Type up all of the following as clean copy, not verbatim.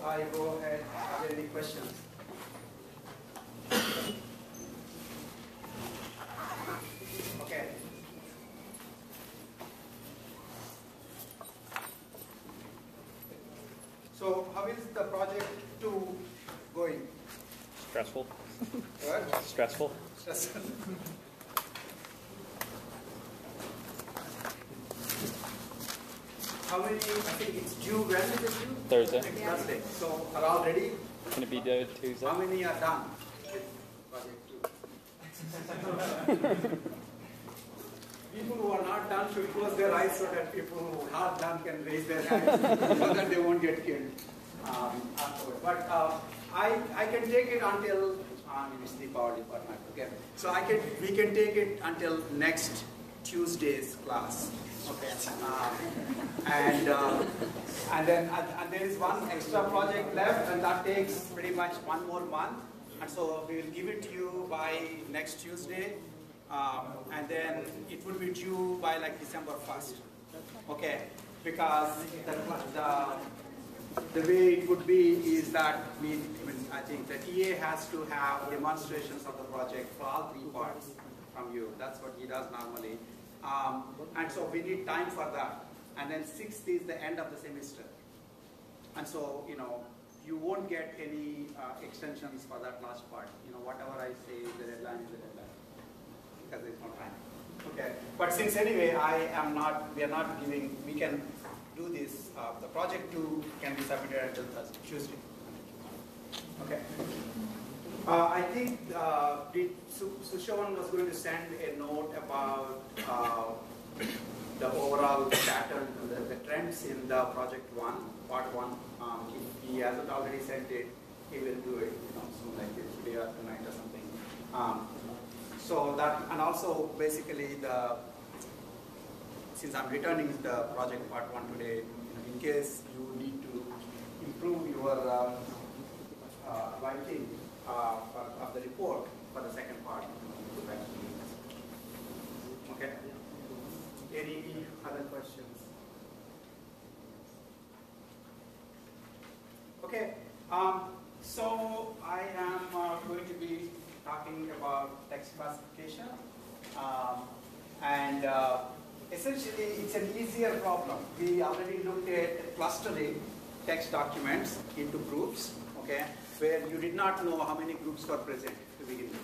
I go ahead, are there any questions? Okay. So how is the project 2 going? Stressful. What? Stressful. Stressful. How many, I think it's due, when is it due? Thursday. Next Thursday. So are all ready? Can it be due Tuesday? How many are done with project 2? People who are not done should close their eyes so that people who are done can raise their hands so that they won't get killed afterwards. But I can take it until, it's the power department, okay. So we can take it until next Tuesday's class. Okay, and then there is one extra project left, and that takes pretty much 1 more month. And so we will give it to you by next Tuesday, and then it will be due by like December 1st. Okay, because the way it would be is that I think the TA has to have demonstrations of the project for all 3 parts from you. That's what he does normally. And so we need time for that. And then 6th is the end of the semester. And so, you won't get any extensions for that last part. Whatever I say, the deadline is the deadline. Because there's no time. Okay. But since anyway, we are not giving, we can do this. The project 2 can be submitted until Tuesday. Okay. I think Sushavan was going to send a note about the overall pattern, the trends in the project 1, part 1. If he hasn't already sent it, he will do it, soon like this, today or tonight or something. So that, and also basically since I'm returning the project part 1 today, in case you need to improve your writing of the report for the second part. Okay. Any other questions? Okay. So I am going to be talking about text classification, and essentially it's an easier problem. We already looked at clustering text documents into groups. Okay. Where you did not know how many groups were present to begin with.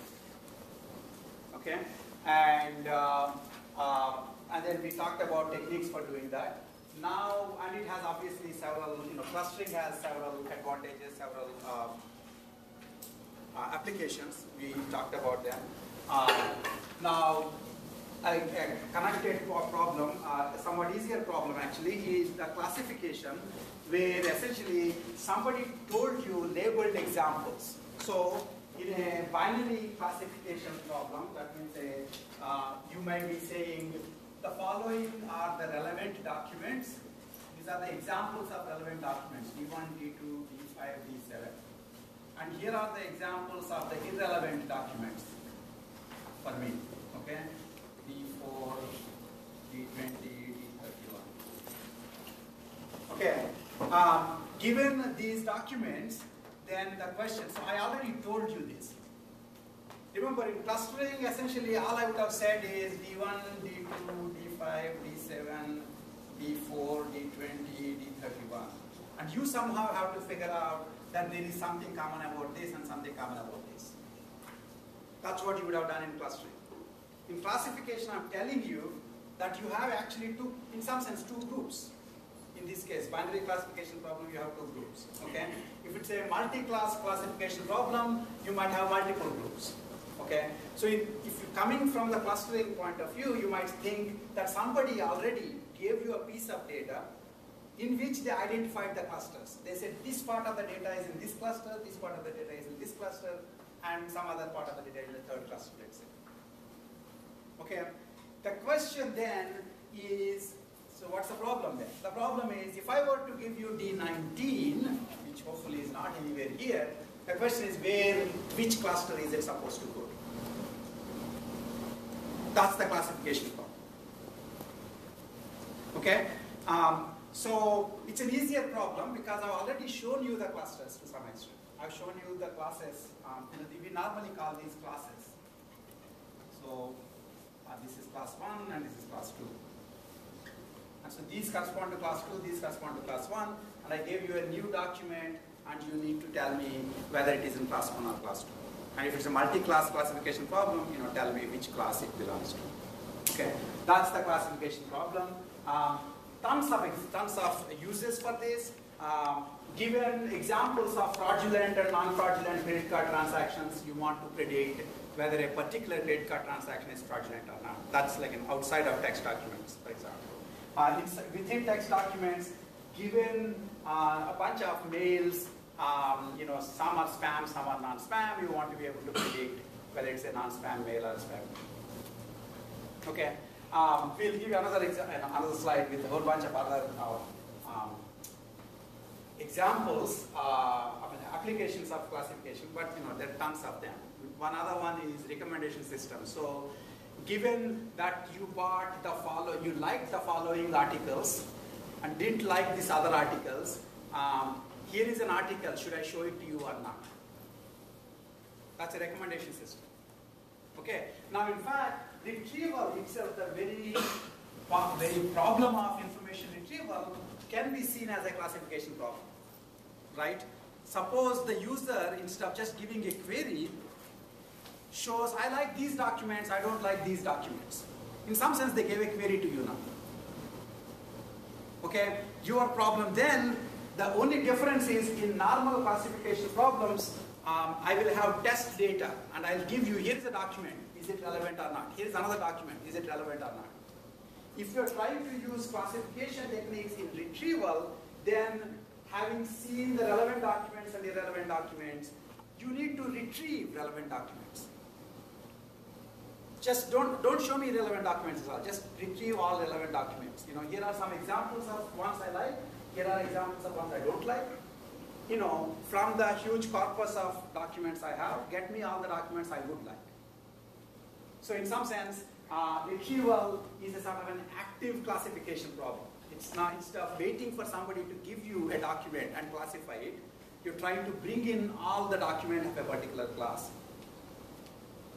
Okay, and then we talked about techniques for doing that. Now, and it has obviously several, clustering has several advantages, several applications. We talked about them. Now, a connected problem, a somewhat easier problem actually, is the classification, where essentially somebody told you labeled examples. So in a binary classification problem, that means you might be saying the following are the relevant documents. These are the examples of relevant documents, D1, D2, D5, D7. And here are the examples of the irrelevant documents for me. Okay, D4, D20, D31. Okay. Given these documents, then the question, so I already told you this. Remember, in clustering, essentially all I would have said is D1, D2, D5, D7, D4, D20, D31. And you somehow have to figure out that there is something common about this and something common about this. That's what you would have done in clustering. In classification, I'm telling you that you have actually in some sense, two groups. In this case, binary classification problem, you have 2 groups. Okay? If it's a multi-class classification problem, you might have multiple groups. Okay? So if you're coming from the clustering point of view, you might think that somebody already gave you a piece of data in which they identified the clusters. They said this part of the data is in this cluster, this part of the data is in this cluster, and some other part of the data is in the 3rd cluster, let's say. Okay? The question then is, so what's the problem then? The problem is, if I were to give you D19, which hopefully is not anywhere here, the question is which cluster is it supposed to go to? That's the classification problem. Okay? So it's an easier problem because I've already shown you the clusters to some extent. I've shown you the classes. We normally call these classes. So this is class 1 and this is class 2. And so these correspond to class 2, these correspond to class 1. And I gave you a new document and you need to tell me whether it is in class 1 or class 2. And if it's a multi-class classification problem, tell me which class it belongs to. Okay, that's the classification problem. Tons of uses for this. Given examples of fraudulent and non-fraudulent credit card transactions, you want to predict whether a particular credit card transaction is fraudulent or not. That's like an outside of text documents, for example. Within text documents, given a bunch of mails, some are spam, some are non-spam, you want to be able to predict whether it's a non-spam mail or a spam mail. Okay. We'll give you another slide with a whole bunch of other examples, applications of classification, but there are tons of them. One other one is recommendation system. So, given that you you liked the following articles and didn't like these other articles, here is an article. Should I show it to you or not? That's a recommendation system. Okay. Now, in fact, retrieval itself, the very problem of information retrieval, can be seen as a classification problem, right? Suppose the user, instead of just giving a query, shows, I like these documents, I don't like these documents. In some sense, they gave a query to you now. Okay? Your problem then, the only difference is in normal classification problems, I will have test data, and I'll give you, here's a document, is it relevant or not? Here's another document, is it relevant or not? If you're trying to use classification techniques in retrieval, then having seen the relevant documents and irrelevant documents, you need to retrieve relevant documents. Just don't show me relevant documents as well. Just retrieve all relevant documents. Here are some examples of ones I like. Here are examples of ones I don't like. From the huge corpus of documents I have, get me all the documents I would like. So in some sense, retrieval is a sort of an active classification problem. It's not, instead of waiting for somebody to give you a document and classify it, you're trying to bring in all the document of a particular class.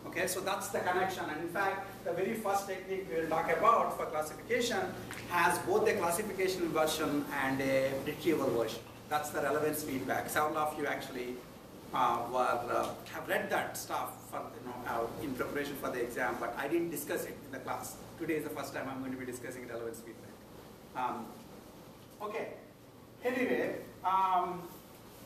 Okay, so that's the connection. And in fact, the very first technique we'll talk about for classification has both a classification version and a retrieval version. That's the relevance feedback. Several of you actually have read that stuff for, in preparation for the exam, but I didn't discuss it in the class. Today is the first time I'm going to be discussing relevance feedback. Okay. Anyway,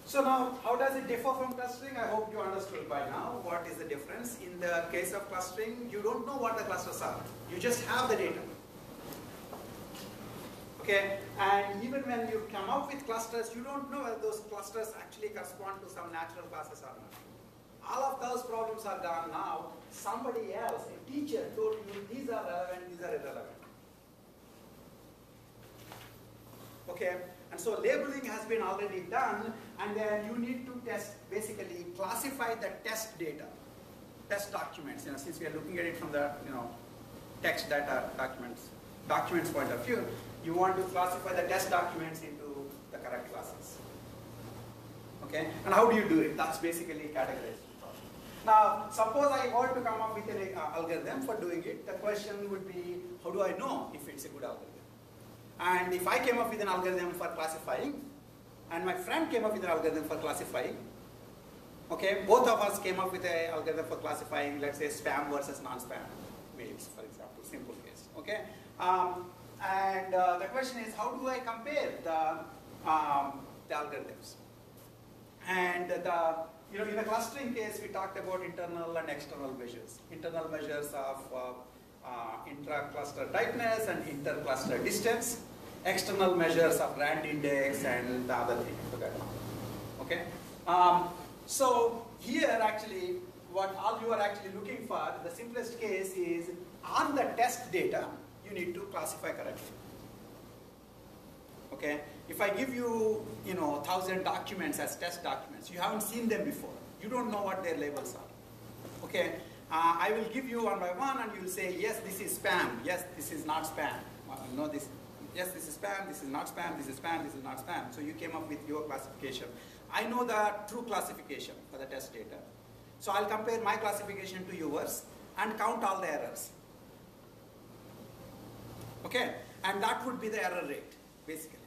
so now how does it differ from clustering? I hope you understood by now what is the difference. In the case of clustering, you don't know what the clusters are. You just have the data. Okay, and even when you come up with clusters, you don't know whether those clusters actually correspond to some natural classes or not. All of those problems are done now. Somebody else, a teacher, told you these are relevant, these are irrelevant. Okay, and so labeling has been already done, and then you need to basically classify the test data, test documents. Since we are looking at it from the text data documents point of view, you want to classify the test documents into the correct classes. Okay, and how do you do it? That's basically categorization. Now, suppose I were to come up with an algorithm for doing it. The question would be, how do I know if it's a good algorithm? And if I came up with an algorithm for classifying, and my friend came up with an algorithm for classifying, okay, both of us came up with an algorithm for classifying, let's say, spam versus non-spam mails, for example, simple case, okay? And the question is, how do I compare the algorithms? And in the clustering case, we talked about internal and external measures. Internal measures of intra-cluster tightness and inter-cluster distance. External measures of rand index and the other thing. Okay. So here, actually, what all you are actually looking for, the simplest case is on the test data, you need to classify correctly. Okay. If I give you, 1,000 documents as test documents, you haven't seen them before. You don't know what their labels are. Okay. I will give you one by one, and you will say, yes, this is spam. Yes, this is not spam. This yes, this is spam, this is not spam, this is spam, this is not spam. So you came up with your classification. I know the true classification for the test data. So I'll compare my classification to yours and count all the errors. Okay, and that would be the error rate, basically.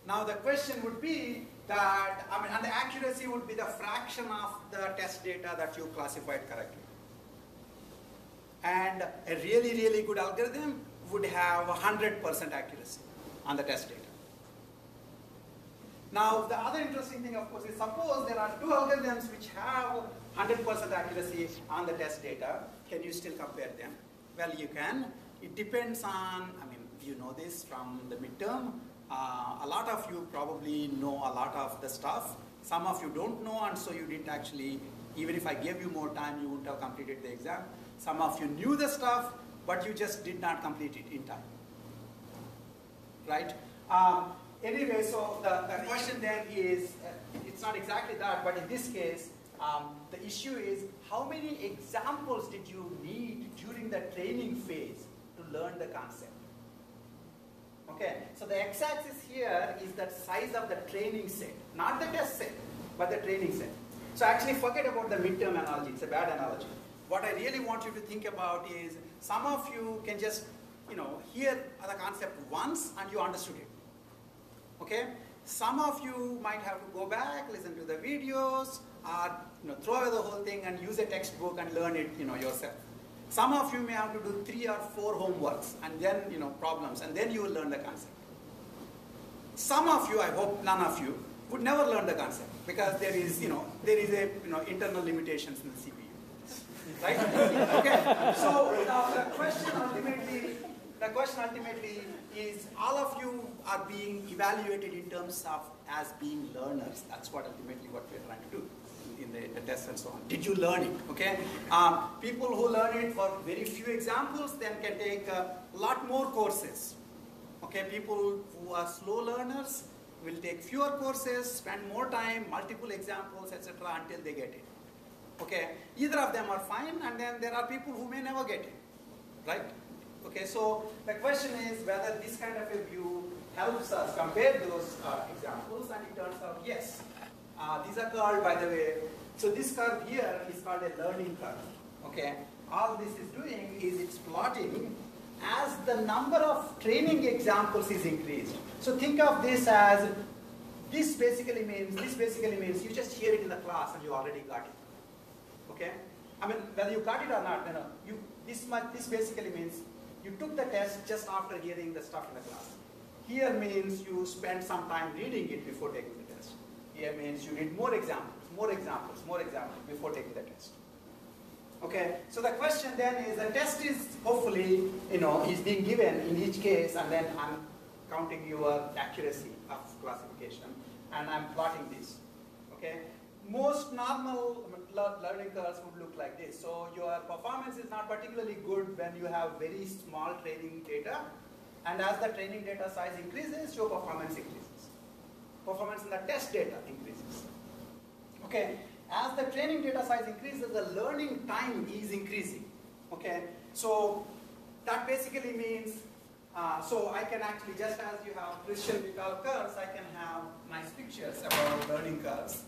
Now the question would be that, and the accuracy would be the fraction of the test data that you classified correctly. And a really, really good algorithm would have 100% accuracy on the test data. Now, the other interesting thing, of course, is suppose there are two algorithms which have 100% accuracy on the test data. Can you still compare them? Well, you can. It depends on, you know this from the midterm. A lot of you probably know a lot of the stuff. Some of you don't know, and so you didn't actually, even if I gave you more time, you wouldn't have completed the exam. Some of you knew the stuff, but you just did not complete it in time. Right? Anyway, so the question then is, it's not exactly that, but in this case, the issue is how many examples did you need during the training phase to learn the concept? Okay, so the x-axis here is the size of the training set, not the test set, but the training set. So actually forget about the midterm analogy, it's a bad analogy. What I really want you to think about is, some of you can just, hear the concept once and you understood it. Okay? Some of you might have to go back, listen to the videos, or throw away the whole thing and use a textbook and learn it yourself. Some of you may have to do 3 or 4 homeworks and then problems, and then you will learn the concept. Some of you, I hope none of you, would never learn the concept because there is a internal limitations in the CPU. Right? Okay. So the question ultimately is, all of you are being evaluated in terms of as being learners. That's what ultimately what we're trying to do in the tests and so on. Did you learn it? Okay. People who learn it for very few examples then can take a lot more courses. Okay. People who are slow learners will take fewer courses, spend more time, multiple examples, etc. until they get it. Okay. Either of them are fine, and then there are people who may never get it. Right? Okay. So the question is whether this kind of a view helps us compare those examples, and it turns out yes. These are called, by the way, so this curve here is called a learning curve. Okay. All this is doing is it's plotting as the number of training examples is increased. So think of this as, this basically means you just hear it in the class and you already got it. Okay? Whether you got it or not, this basically means you took the test just after hearing the stuff in the class. Here means you spent some time reading it before taking the test. Here means you did more examples before taking the test. Okay, so the question then is, the test is hopefully, is being given in each case, and then I'm counting your accuracy of classification, and I'm plotting this. Okay, most normal learning curves would look like this. So your performance is not particularly good when you have very small training data, and as the training data size increases, your performance increases. Performance in the test data increases. Okay, as the training data size increases, the learning time is increasing. Okay, so that basically means, so I can actually, just as you have Christian recall curves, I can have nice pictures about learning curves.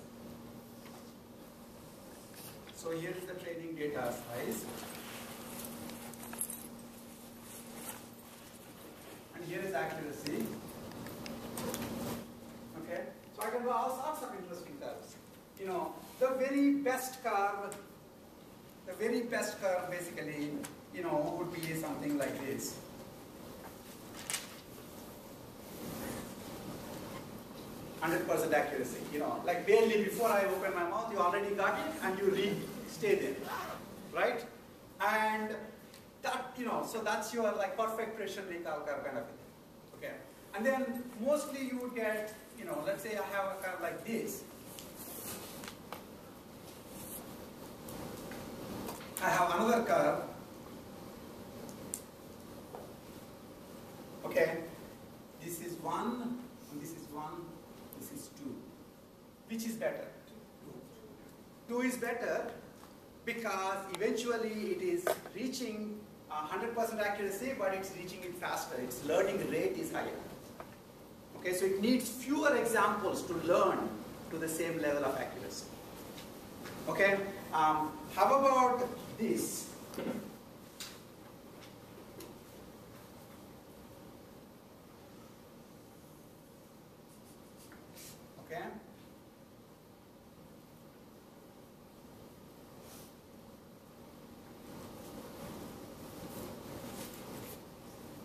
So here is the training data size. And here is accuracy. Okay, so I can do all sorts of interesting curves. The very best curve basically, would be something like this. %100% accuracy, like barely before I open my mouth, you already got it and you stay there, right? And that, so that's your perfect Christian recall curve kind of thing. Okay, and then mostly you would get, let's say I have a curve like this. I have another curve. Okay, this is 1, and this is 1, this is 2. Which is better? 2 is better because eventually it is reaching 100% accuracy, but it's reaching it faster. Its learning rate is higher. Okay, so it needs fewer examples to learn to the same level of accuracy. Okay, how about this? Okay.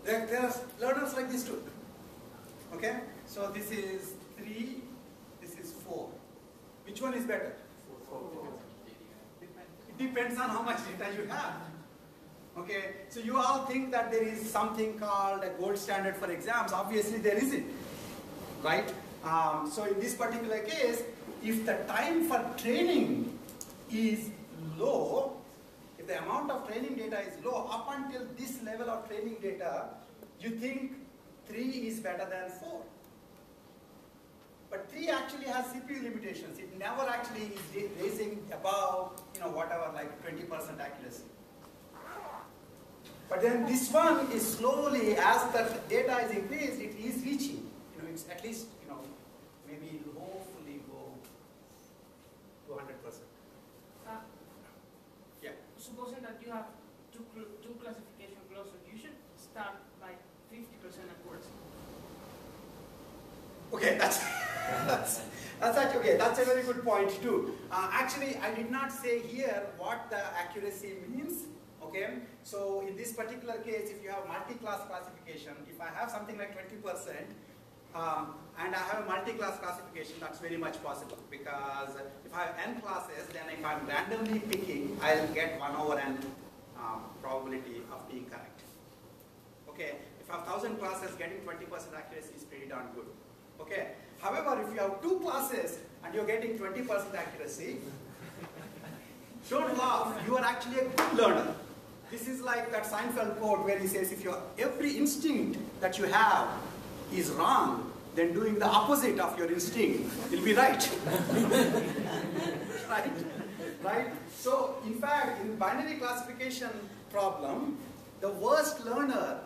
There are learners like this too. Okay, so this is 3, this is 4. Which one is better? 4. It depends on how much data you have. Okay, so you all think that there is something called a gold standard for exams. Obviously there isn't, right? So in this particular case, if the time for training is low, if the amount of training data is low, up until this level of training data, you think 3 is better than 4. But 3 actually has CPU limitations. It never actually is raising above, whatever, like 20% accuracy. But then this one is slowly, as the data is increased, it is reaching. It's at least, maybe it will hopefully go to 100%. Yeah. Supposing that you have two classification clusters, you should start by 50% accuracy. Okay, that's actually okay. That's a very good point too. Actually, I did not say here what the accuracy means. Okay, so in this particular case, if you have multi-class classification, if I have something like 20%, and I have a multi-class classification, that's very much possible, because if I have n classes, then if I'm randomly picking, I'll get 1 over n probability of being correct. Okay, if I have 1,000 classes, getting 20% accuracy is pretty darn good. Okay, however, if you have 2 classes and you're getting 20% accuracy, don't laugh, you are actually a good learner. This is like that Seinfeld quote where he says, if every instinct that you have is wrong, then doing the opposite of your instinct will be right. Right? So, in fact, in binary classification problem, the worst learner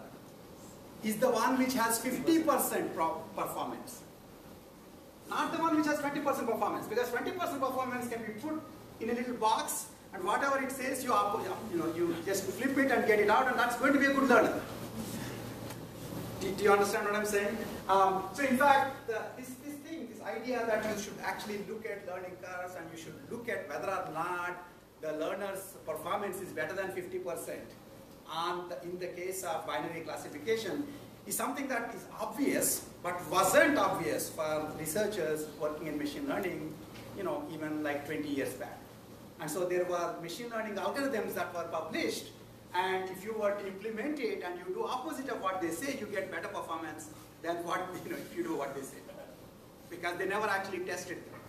is the one which has 50% performance. Not the one which has 20% performance, because 20% performance can be put in a little box, and whatever it says, you just flip it and get it out, and that's going to be a good learner. Do you understand what I'm saying? So in fact, this idea that you should actually look at learning curves and you should look at whether or not the learner's performance is better than 50%, in the case of binary classification, is something that is obvious, but wasn't obvious for researchers working in machine learning, even like 20 years back. And so there were machine learning algorithms that were published, and if you were to implement it and you do opposite of what they say, you get better performance than what, if you do what they say. Because they never actually tested them.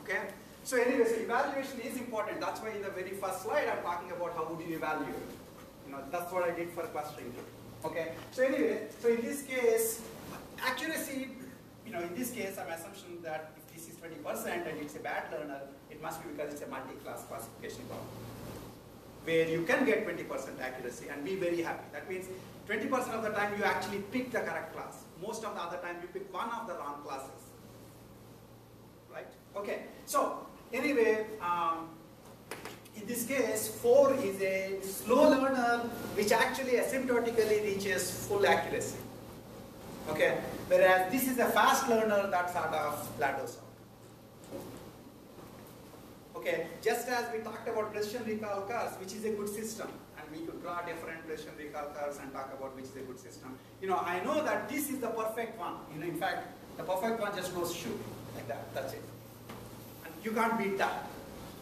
Okay? So anyway, so evaluation is important. That's why in the very first slide I'm talking about how would you evaluate. That's what I did for clustering. Okay? So anyway, so in this case, accuracy, in this case, I'm assumption that if this is 20% and it's a bad learner, it must be because it's a multi-class classification problem, where you can get 20% accuracy and be very happy. That means 20% of the time you actually pick the correct class. Most of the other time you pick one of the wrong classes. Right? Okay. So, anyway, in this case, 4 is a slow learner which actually asymptotically reaches full accuracy. Okay? Whereas this is a fast learner that sort of plateaus out. Okay, just as we talked about precision recall curves, which is a good system, and we could draw different precision recall curves and talk about which is a good system. I know that this is the perfect one. In fact, the perfect one just goes shoot like that. That's it. And you can't beat that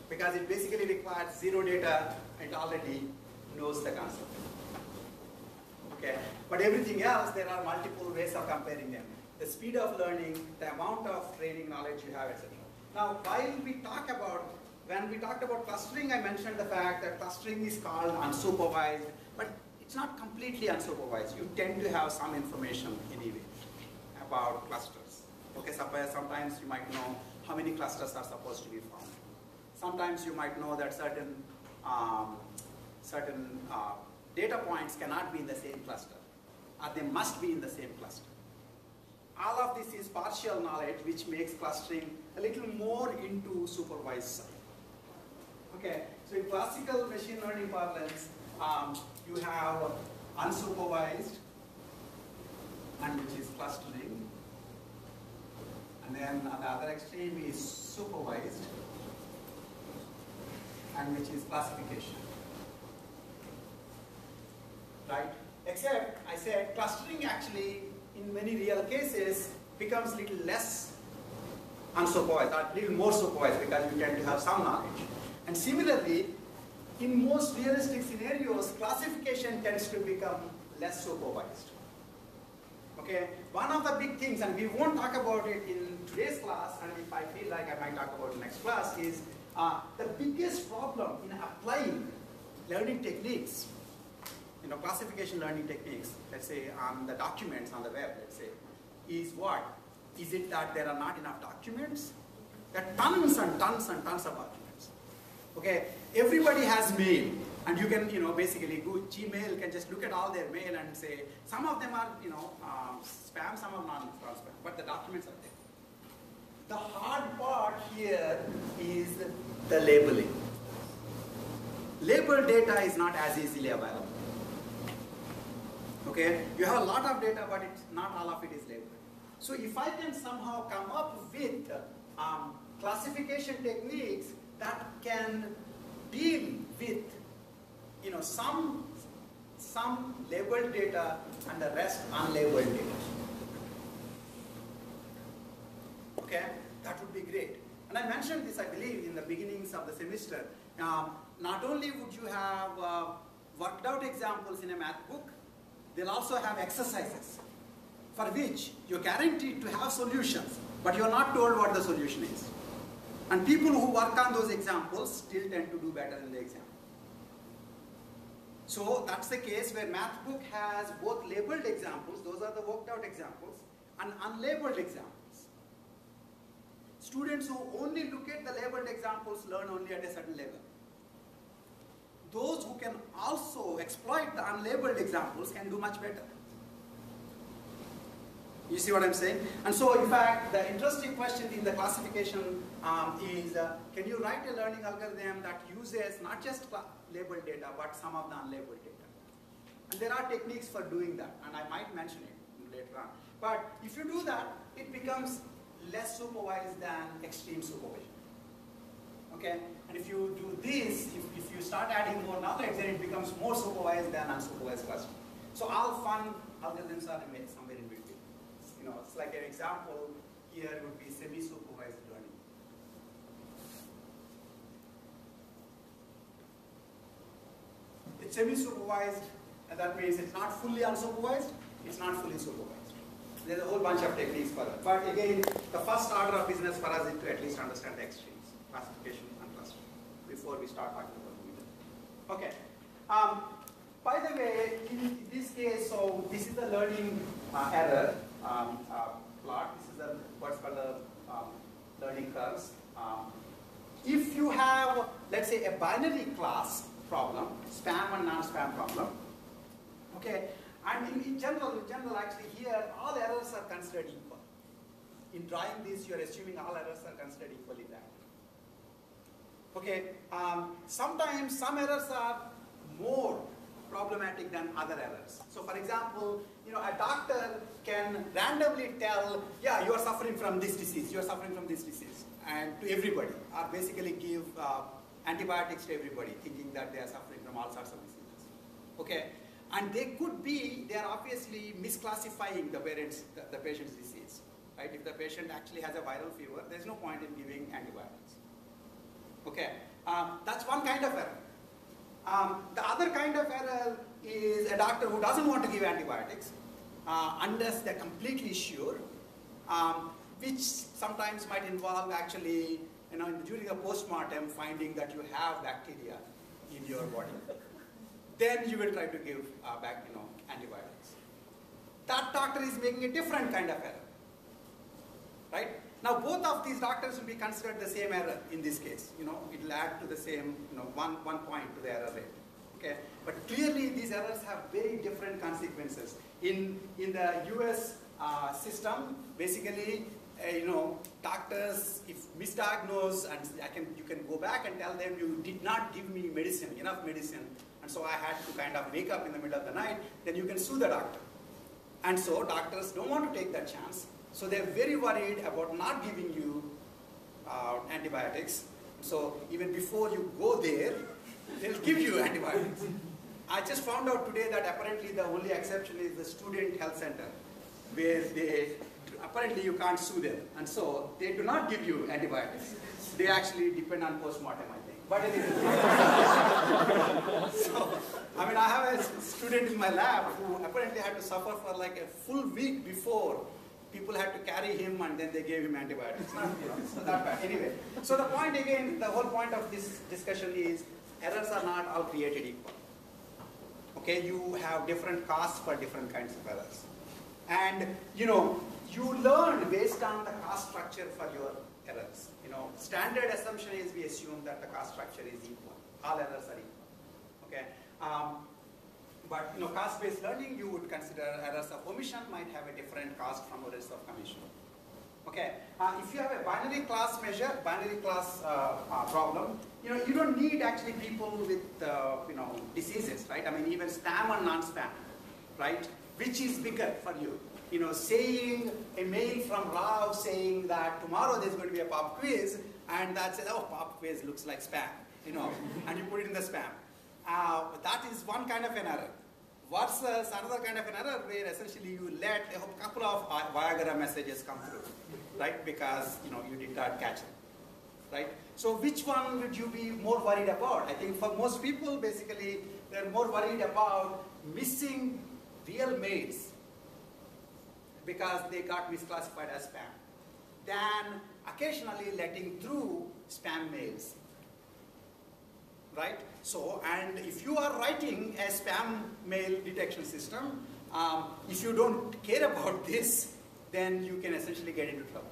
because it basically requires 0 data. It already knows the concept. Okay, but everything else, there are multiple ways of comparing them. The speed of learning, the amount of training knowledge you have, etc. Now, when we talked about clustering, I mentioned the fact that clustering is called unsupervised, but it's not completely unsupervised. You tend to have some information anyway about clusters. Okay, sometimes you might know how many clusters are supposed to be found. Sometimes you might know that certain data points cannot be in the same cluster, or they must be in the same cluster. All of this is partial knowledge, which makes clustering a little more into supervised side. Okay, so in classical machine learning parlance, you have unsupervised, and which is clustering, and then on the other extreme is supervised, and which is classification. Right? Except I said clustering actually in many real cases becomes a little less unsupervised, or a little more supervised, because you tend to have some knowledge. And similarly, in most realistic scenarios, classification tends to become less supervised. Okay, one of the big things, and we won't talk about it in today's class, and if I feel like I might talk about it next class, is the biggest problem in applying learning techniques, classification learning techniques, let's say on the documents on the web, let's say, is what? Is it that there are not enough documents? There are tons and tons and tons of documents. Okay, everybody has mail, and you can, basically go Gmail can just look at all their mail and say, some of them are, spam, some of them are non-spam, but the documents are there. The hard part here is the labeling. Labeled data is not as easily available. Okay, you have a lot of data, but not all of it is labeled. So if I can somehow come up with classification techniques that can deal with, some labeled data and the rest unlabeled data. Okay, that would be great. And I mentioned this, I believe, in the beginnings of the semester. Not only would you have worked out examples in a math book, they'll also have exercises for which you're guaranteed to have solutions, but you're not told what the solution is. And people who work on those examples still tend to do better in the exam. So that's the case where math book has both labeled examples, those are the worked out examples, and unlabeled examples. Students who only look at the labeled examples learn only at a certain level. Those who can also exploit the unlabeled examples can do much better. You see what I'm saying? And so, in fact, the interesting question in the classification is, can you write a learning algorithm that uses not just labeled data, but some of the unlabeled data? And there are techniques for doing that, and I might mention it later on. But if you do that, it becomes less supervised than extreme supervision. Okay? And if you do this, if you start adding more knowledge, then it becomes more supervised than unsupervised clustering. So all fun algorithms are somewhere in between. It's like an example here would be semi-supervised learning. It's semi-supervised, and that means it's not fully unsupervised, it's not fully supervised. There's a whole bunch of techniques for that. But again, the first order of business for us is to at least understand the extremes, classification and clustering, before we start talking about the middle. Okay. By the way, in this case, so this is the learning error plot. This is what's called the learning curves. If you have, let's say, a binary class problem, spam and non-spam problem, okay, and in general, actually here, all errors are considered equal. In drawing this, you're assuming all errors are considered equally bad. Okay, sometimes some errors are more problematic than other errors. So for example, a doctor can randomly tell, yeah, you are suffering from this disease, you are suffering from this disease, and to everybody, or basically give antibiotics to everybody, thinking that they are suffering from all sorts of diseases. Okay, and they are obviously misclassifying the patient's disease, right? If the patient actually has a viral fever, there's no point in giving antibiotics. Okay, that's one kind of error. The other kind of error is a doctor who doesn't want to give antibiotics unless they're completely sure, which sometimes might involve actually, during a postmortem, finding that you have bacteria in your body. Then you will try to give back, antibiotics. That doctor is making a different kind of error, right? Now, both of these doctors will be considered the same error in this case. It will add to the same, 1 point to the error rate. Okay, but clearly these errors have very different consequences. In the US system, basically, doctors, if misdiagnose, and you can go back and tell them you did not give me enough medicine, and so I had to kind of wake up in the middle of the night, then you can sue the doctor. And so doctors don't want to take that chance, so they're very worried about not giving you antibiotics. So even before you go there, they'll give you antibiotics. I just found out today that apparently the only exception is the student health center, where apparently you can't sue them, and so they do not give you antibiotics. They actually depend on postmortem, I think. But anyway. So, I mean, I have a student in my lab who apparently had to suffer for like a full week before people had to carry him, and then they gave him antibiotics. So that bad. Anyway, so the point again, the whole point of this discussion is errors are not all created equal. Okay, you have different costs for different kinds of errors. And, you learn based on the cost structure for your errors. Standard assumption is we assume that the cost structure is equal. All errors are equal. Okay. But cost-based learning, you would consider errors of omission might have a different cost from errors of commission. Okay. If you have a binary class problem, you don't need actually people with diseases, right? I mean, even spam and non-spam, right? Which is bigger for you? Saying a mail from Rao saying that tomorrow there's going to be a pop quiz, and that says, oh, pop quiz looks like spam, and you put it in the spam. That is one kind of an error. Versus another kind of an error where essentially you let a couple of Viagra messages come through, right? Because you did not catch it, right? So which one would you be more worried about? I think for most people, basically, they're more worried about missing real mails because they got misclassified as spam than occasionally letting through spam mails. Right? So, and if you are writing a spam mail detection system, if you don't care about this, then you can essentially get into trouble.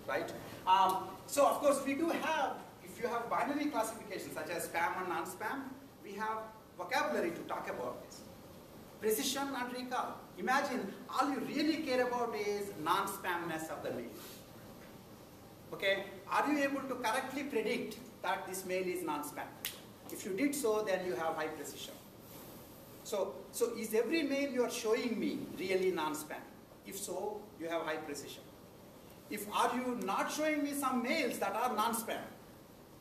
Right? So, of course, we do have, if you have binary classifications such as spam and non-spam, we have vocabulary to talk about this. Precision and recall. Imagine all you really care about is non-spamness of the mail. Okay? Are you able to correctly predict that this mail is non-spam? If you did so, then you have high precision. So is every mail you are showing me really non-spam? If so, you have high precision. If are you not showing me some mails that are non-spam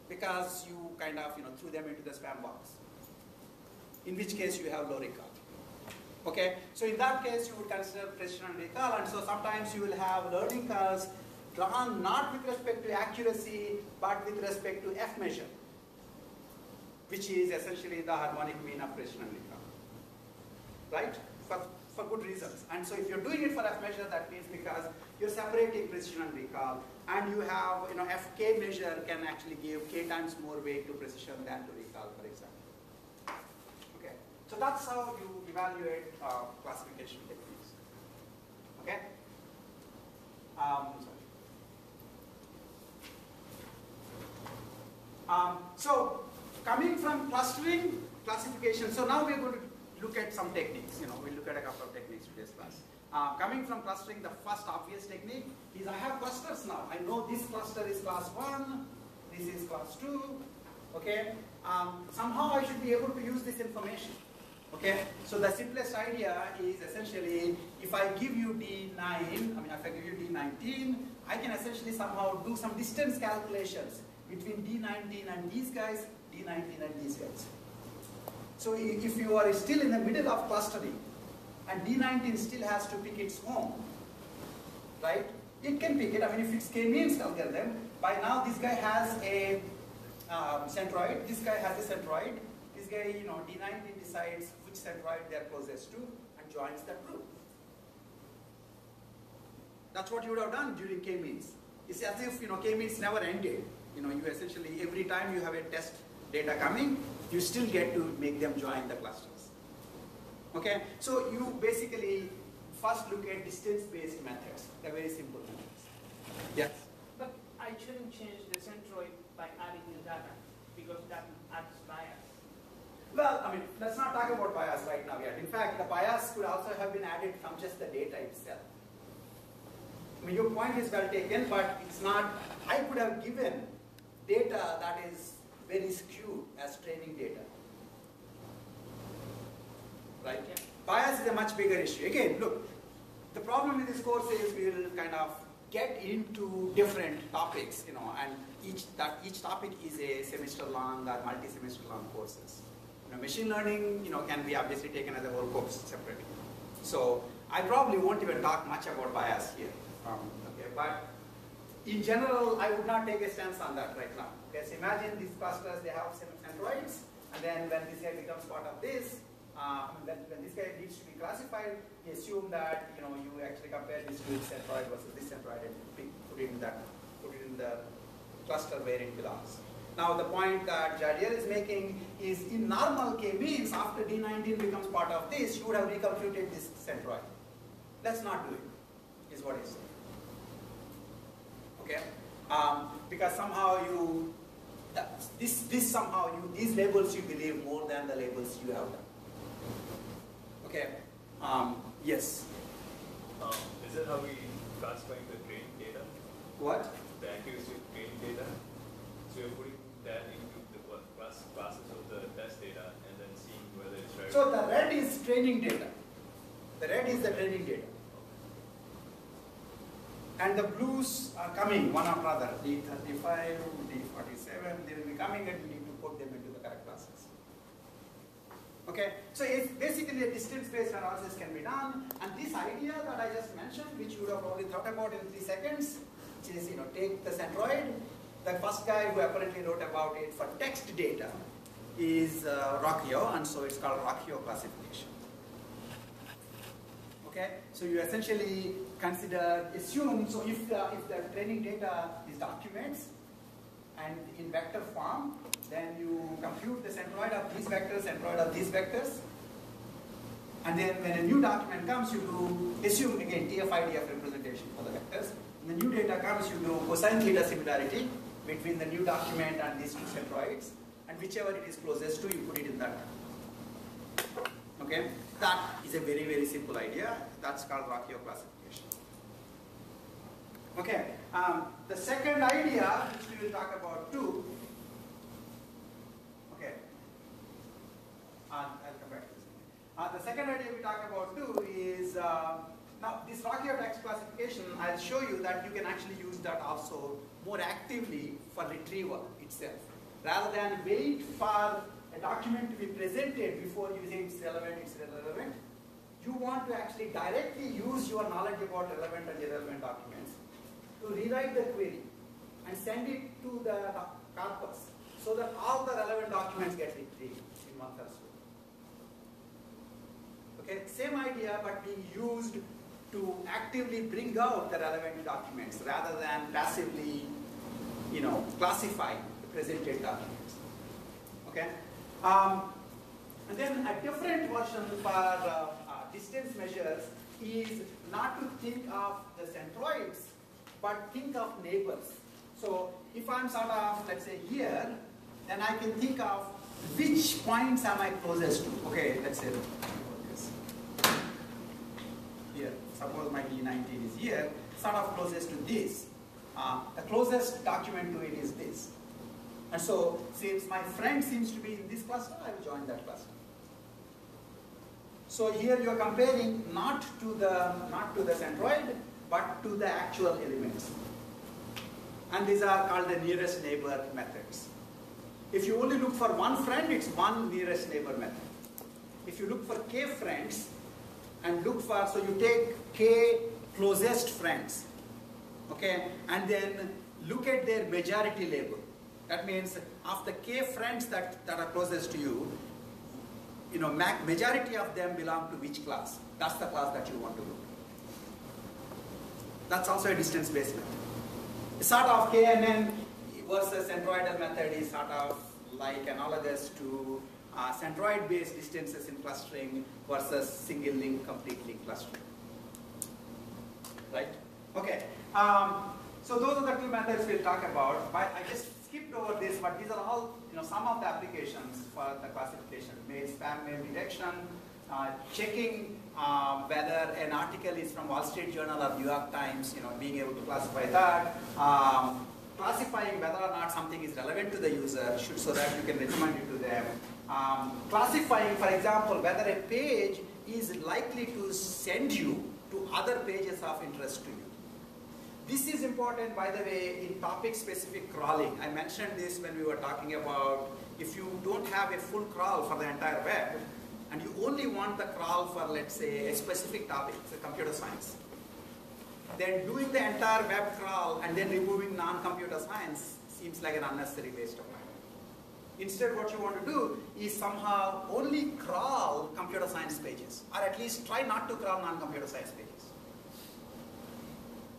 because you kind of threw them into the spam box? In which case you have low recall. Okay, so in that case you would consider precision and recall, and so sometimes you will have learning curves drawn not with respect to accuracy, but with respect to F measure, which is essentially the harmonic mean of precision and recall, right? For good reasons. And so if you're doing it for F measure, that means because you're separating precision and recall, and you have, FK measure can actually give K times more weight to precision than to recall, for example. Okay, so that's how you evaluate classification techniques. Okay? So coming from clustering, classification, so now we're going to look at some techniques. We'll look at a couple of techniques in this class. Coming from clustering, the first obvious technique is I have clusters now. I know this cluster is class 1, this is class 2, okay? Somehow I should be able to use this information, okay? So the simplest idea is essentially, if I give you D9, if I give you D19, I can essentially somehow do some distance calculations between D19 and these guys, D19 and these guys. So if you are still in the middle of clustering, and D19 still has to pick its home, right? It can pick it. If it's k-means algorithm, by now this guy has a centroid, this guy has a centroid, this guy, D19 decides which centroid they're closest to and joins that group. That's what you would have done during k-means. It's as if, k-means never ended. You essentially, every time you have a test data coming, you still get to make them join the clusters. Okay, so you basically first look at distance-based methods. They're very simple methods. Yes? But I shouldn't change the centroid by adding new data because that adds bias. Well, I mean, let's not talk about bias right now yet. In fact, the bias could also have been added from just the data itself. I mean, your point is well taken, but it's not, I could have given data that is very skewed as training data. Right? Yeah. Bias is a much bigger issue. Again, look, the problem with this course is we will kind of get into different topics, you know, and each topic is a semester-long or multi-semester-long courses. You know, machine learning, you know, can be obviously taken as a whole course separately. So I probably won't even talk much about bias here. Okay, but in general, I would not take a stance on that right now. Okay, so imagine these clusters, they have some centroids, and then when this guy becomes part of this, when this guy needs to be classified, we assume that you actually compare this to this centroid versus this centroid and put it in the cluster where it belongs. Now the point that Jadier is making is in normal k-means, after D19 becomes part of this, you would have recomputed this centroid. Let's not do it, is what he's saying. Okay? Because somehow these labels you believe more than the labels you have done. Okay? Yes? Is it how we classifying the training data? What? The accuracy of training data? So you're putting that into the classes of the test data and then seeing whether it's right. So the red is training data. The red is the training data. And the blues are coming one after another. D35, D47, they will be coming and we need to put them into the correct classes. Okay, so it's basically a distance-based analysis can be done. And this idea that I just mentioned, which you would have probably thought about in 3 seconds, which is, take the centroid. The first guy who apparently wrote about it for text data is Rocchio, and so it's called Rocchio classification. Okay, so you essentially assume, so if the training data is documents and in vector form, then you compute the centroid of these vectors, and then when a new document comes, you do assume again TF-IDF representation for the vectors. When the new data comes, you do cosine theta similarity between the new document and these two centroids, and whichever it is closest to, you put it in that. Okay, that is a very, very simple idea. That's called Rocchio classification. Okay, the second idea, which we will talk about too. Okay, I'll come back to this. The second idea we talk about too is now this Rocchio text classification. I'll show you that you can actually use that also more actively for retrieval itself, rather than wait for a document to be presented before you say it's relevant, it's irrelevant. You want to actually directly use your knowledge about relevant and irrelevant documents to rewrite the query and send it to the corpus so that all the relevant documents get retrieved in one fell swoop. Okay, same idea but being used to actively bring out the relevant documents rather than passively, classify the presented documents. Okay. And then a different version for distance measures is not to think of the centroids, but think of neighbors. So if I'm sort of, let's say here, then I can think of which points am I closest to. Okay, let's say this. Here, suppose my D19 is here, sort of closest to this. The closest document to it is this. And so, since my friend seems to be in this cluster, I will join that cluster. So here you are comparing not to the centroid, but to the actual elements. And these are called the nearest neighbor methods. If you only look for one friend, it's one nearest neighbor method. If you look for k friends and look for, so you take k closest friends, okay, and then look at their majority label. That means of the k friends that are closest to you, majority of them belong to which class? That's the class that you want to look. That's also a distance-based method. Sort of KNN versus centroidal method is sort of like analogous to centroid-based distances in clustering versus single-link, complete link clustering. Right? Okay. So those are the two methods we'll talk about. But I just skipped over this, but these are all some of the applications for the classification: mail, spam mail detection, checking whether an article is from Wall Street Journal or New York Times, being able to classify that, classifying whether or not something is relevant to the user, so that you can recommend it to them. Classifying, for example, whether a page is likely to send you to other pages of interest to you. This is important, by the way, in topic-specific crawling. I mentioned this when we were talking about if you don't have a full crawl for the entire web, and you only want the crawl for, let's say, a specific topic, say computer science, then doing the entire web crawl and then removing non-computer science seems like an unnecessary waste of time. Instead, what you want to do is somehow only crawl computer science pages, or at least try not to crawl non-computer science pages.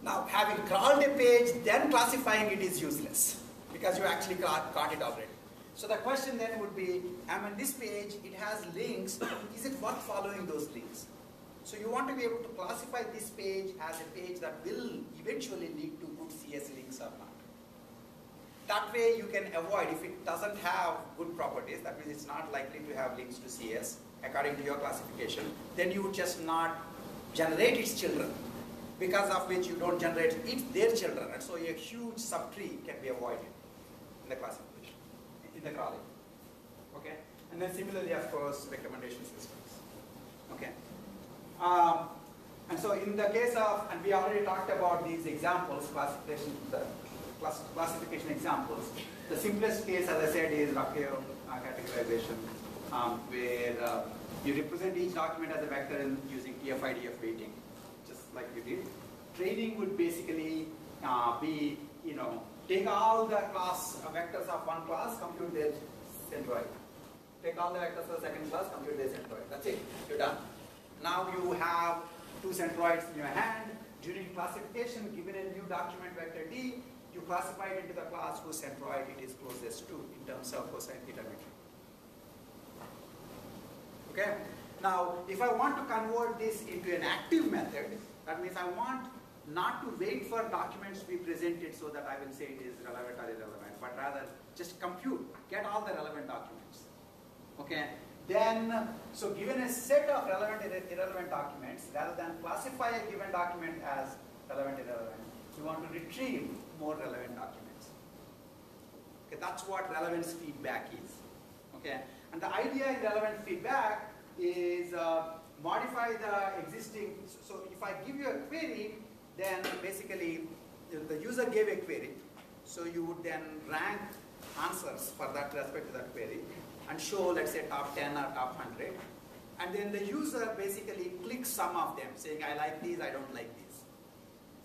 Now, having crawled a page, then classifying it is useless, because you actually caught it already. So the question then would be, I'm on this page, it has links, is it worth following those links? So you want to be able to classify this page as a page that will eventually lead to good CS links or not. That way you can avoid, if it doesn't have good properties, that means it's not likely to have links to CS according to your classification, then you would just not generate its children, because of which you don't generate their children, and so a huge subtree can be avoided in the classification, in the crawling. Okay, and then similarly, of course, recommendation systems. Okay, and so in the case of, and we already talked about these examples, classification examples. The simplest case, as I said, is Rocchio categorization, where you represent each document as a vector using TF-IDF weighting, like you did. Training would basically be, take all the vectors of one class, compute their centroid. Take all the vectors of the second class, compute their centroid. That's it. You're done. Now you have two centroids in your hand. During classification, given a new document vector D, you classify it into the class whose centroid it is closest to in terms of cosine theta metric. Okay? Now, if I want to convert this into an active method, that means I want not to wait for documents to be presented so that I will say it is relevant or irrelevant, but rather just compute, get all the relevant documents. Okay? Then, so given a set of relevant and irrelevant documents, rather than classify a given document as relevant and irrelevant, you want to retrieve more relevant documents. Okay, that's what relevance feedback is. Okay? And the idea in relevant feedback is modify the existing, so if I give you a query, then basically the user gave a query, so you would then rank answers for that respect to that query and show, let's say, top 10 or top 100, and then the user basically clicks some of them, saying I like these, I don't like these.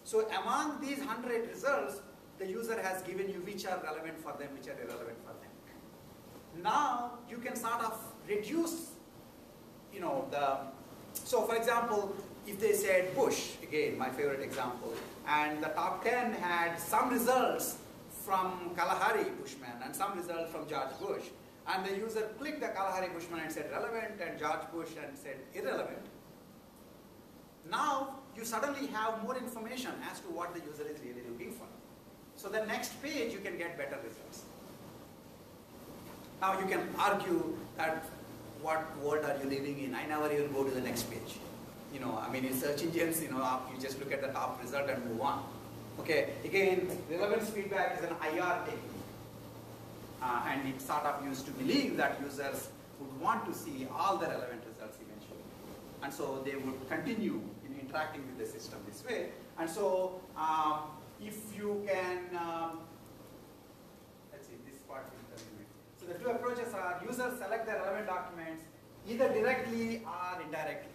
So among these 100 results, the user has given you which are relevant for them, which are irrelevant for them. Now you can sort of reduce, so for example, if they said Bush, again, my favorite example, and the top 10 had some results from Kalahari Bushman and some results from George Bush, and the user clicked the Kalahari Bushman and said relevant, and George Bush and said irrelevant. Now you suddenly have more information as to what the user is really looking for. So the next page you can get better results. Now you can argue that what world are you living in? I never even go to the next page. In search engines, you just look at the top result and move on. Okay, again, relevance feedback is an IR technique. And it's sort of used to believe that users would want to see all the relevant results eventually. And so they would continue in interacting with the system this way. And so if you can, let's see, this part will terminate. So the two approaches are users select the relevant documents either directly or indirectly.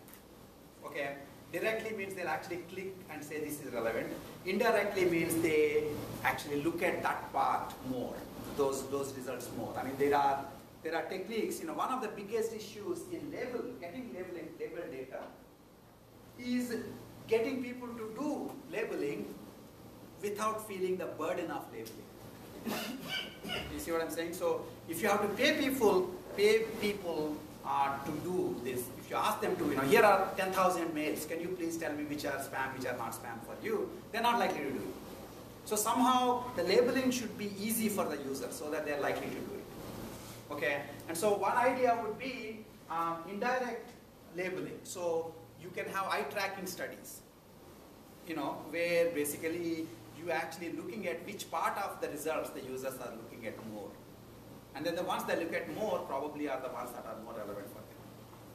Okay, directly means they'll actually click and say this is relevant. Indirectly means they actually look at that part more, those results more. There are techniques. One of the biggest issues in getting labeled data is getting people to do labeling without feeling the burden of labeling. You see what I'm saying? So if you have to pay people to do this, if you ask them to, here are 10,000 mails, can you please tell me which are spam, which are not spam for you, they're not likely to do it. So somehow the labeling should be easy for the user so that they're likely to do it. Okay, and so one idea would be indirect labeling. So you can have eye tracking studies, where basically you actually looking at which part of the results the users are looking at more. And then the ones that look at more probably are the ones that are more relevant for them.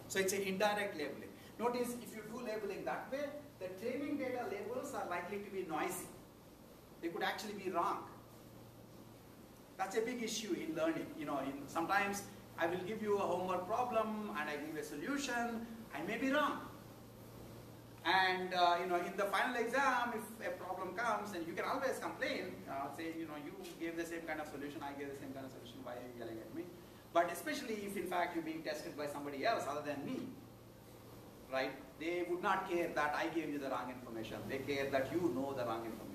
So it's an indirect labeling. Notice if you do labeling that way, the training data labels are likely to be noisy. They could actually be wrong. That's a big issue in learning. Sometimes I will give you a homework problem and I give a solution. I may be wrong. And in the final exam, if a problem comes, and you can always complain, say, you gave the same kind of solution, I gave the same kind of solution, why are you yelling at me? But especially if in fact you're being tested by somebody else other than me, right? They would not care that I gave you the wrong information. They care that you know the wrong information.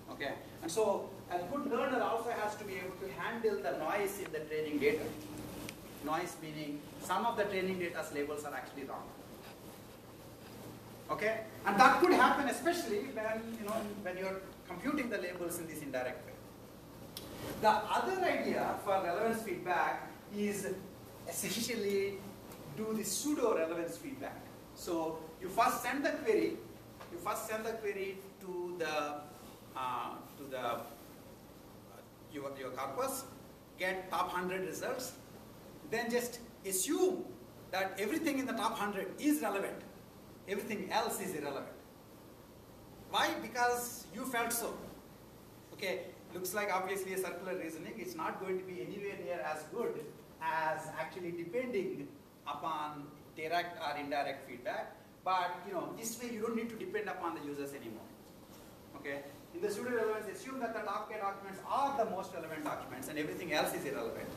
Okay, and so a good learner also has to be able to handle the noise in the training data. Noise meaning some of the training data's labels are actually wrong. Okay, and that could happen especially when you're computing the labels in this indirect way. The other idea for relevance feedback is essentially do the pseudo relevance feedback. So you first send the query. To your corpus, get top 100 results, then just assume that everything in the top 100 is relevant. Everything else is irrelevant. Why? Because you felt so. Okay, looks like obviously a circular reasoning. It's not going to be anywhere near as good as actually depending upon direct or indirect feedback. But this way you don't need to depend upon the users anymore. Okay. In the pseudo relevance, assume that the top k documents are the most relevant documents and everything else is irrelevant.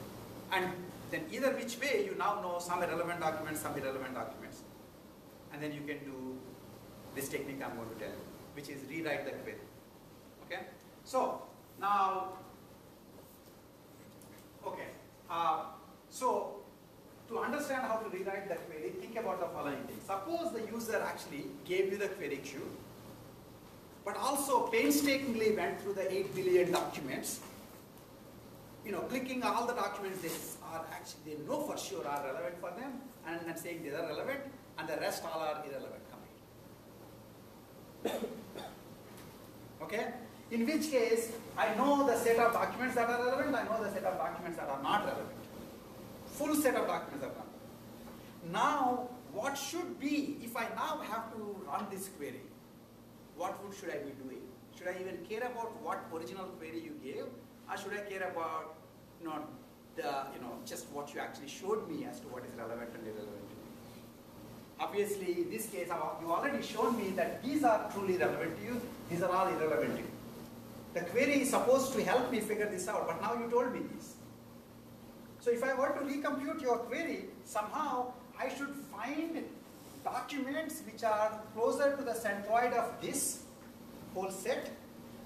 And then either which way you now know some relevant documents, some irrelevant documents. And then you can do this technique I'm going to tell you, which is rewrite the query. Okay? So, now, okay. So, to understand how to rewrite the query, think about the following thing. Suppose the user actually gave you the query queue, but also painstakingly went through the 8 billion documents, clicking all the documents they know for sure are relevant for them, and saying these are relevant, and the rest all are irrelevant completely. Okay? In which case, I know the set of documents that are relevant, I know the set of documents that are not relevant. Full set of documents are not relevant. Now, what should be, if I now have to run this query, what should I be doing? Should I even care about what original query you gave, or should I care about just what you actually showed me as to what is relevant and irrelevant to me? Obviously, in this case, you already shown me that these are truly relevant to you, these are all irrelevant to you. The query is supposed to help me figure this out, but now you told me this. So if I were to recompute your query, somehow I should find documents which are closer to the centroid of this whole set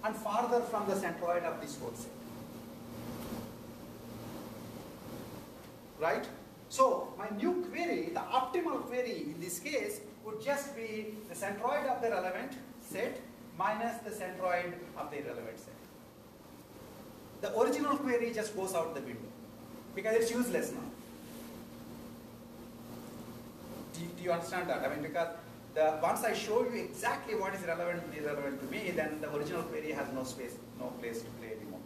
and farther from the centroid of this whole set. Right? So my new query, the optimal query in this case, would just be the centroid of the relevant set minus the centroid of the irrelevant set. The original query just goes out the window because it's useless now. Do you understand that? I mean, because once I show you exactly what is relevant and irrelevant to me, then the original query has no space, no place to play anymore.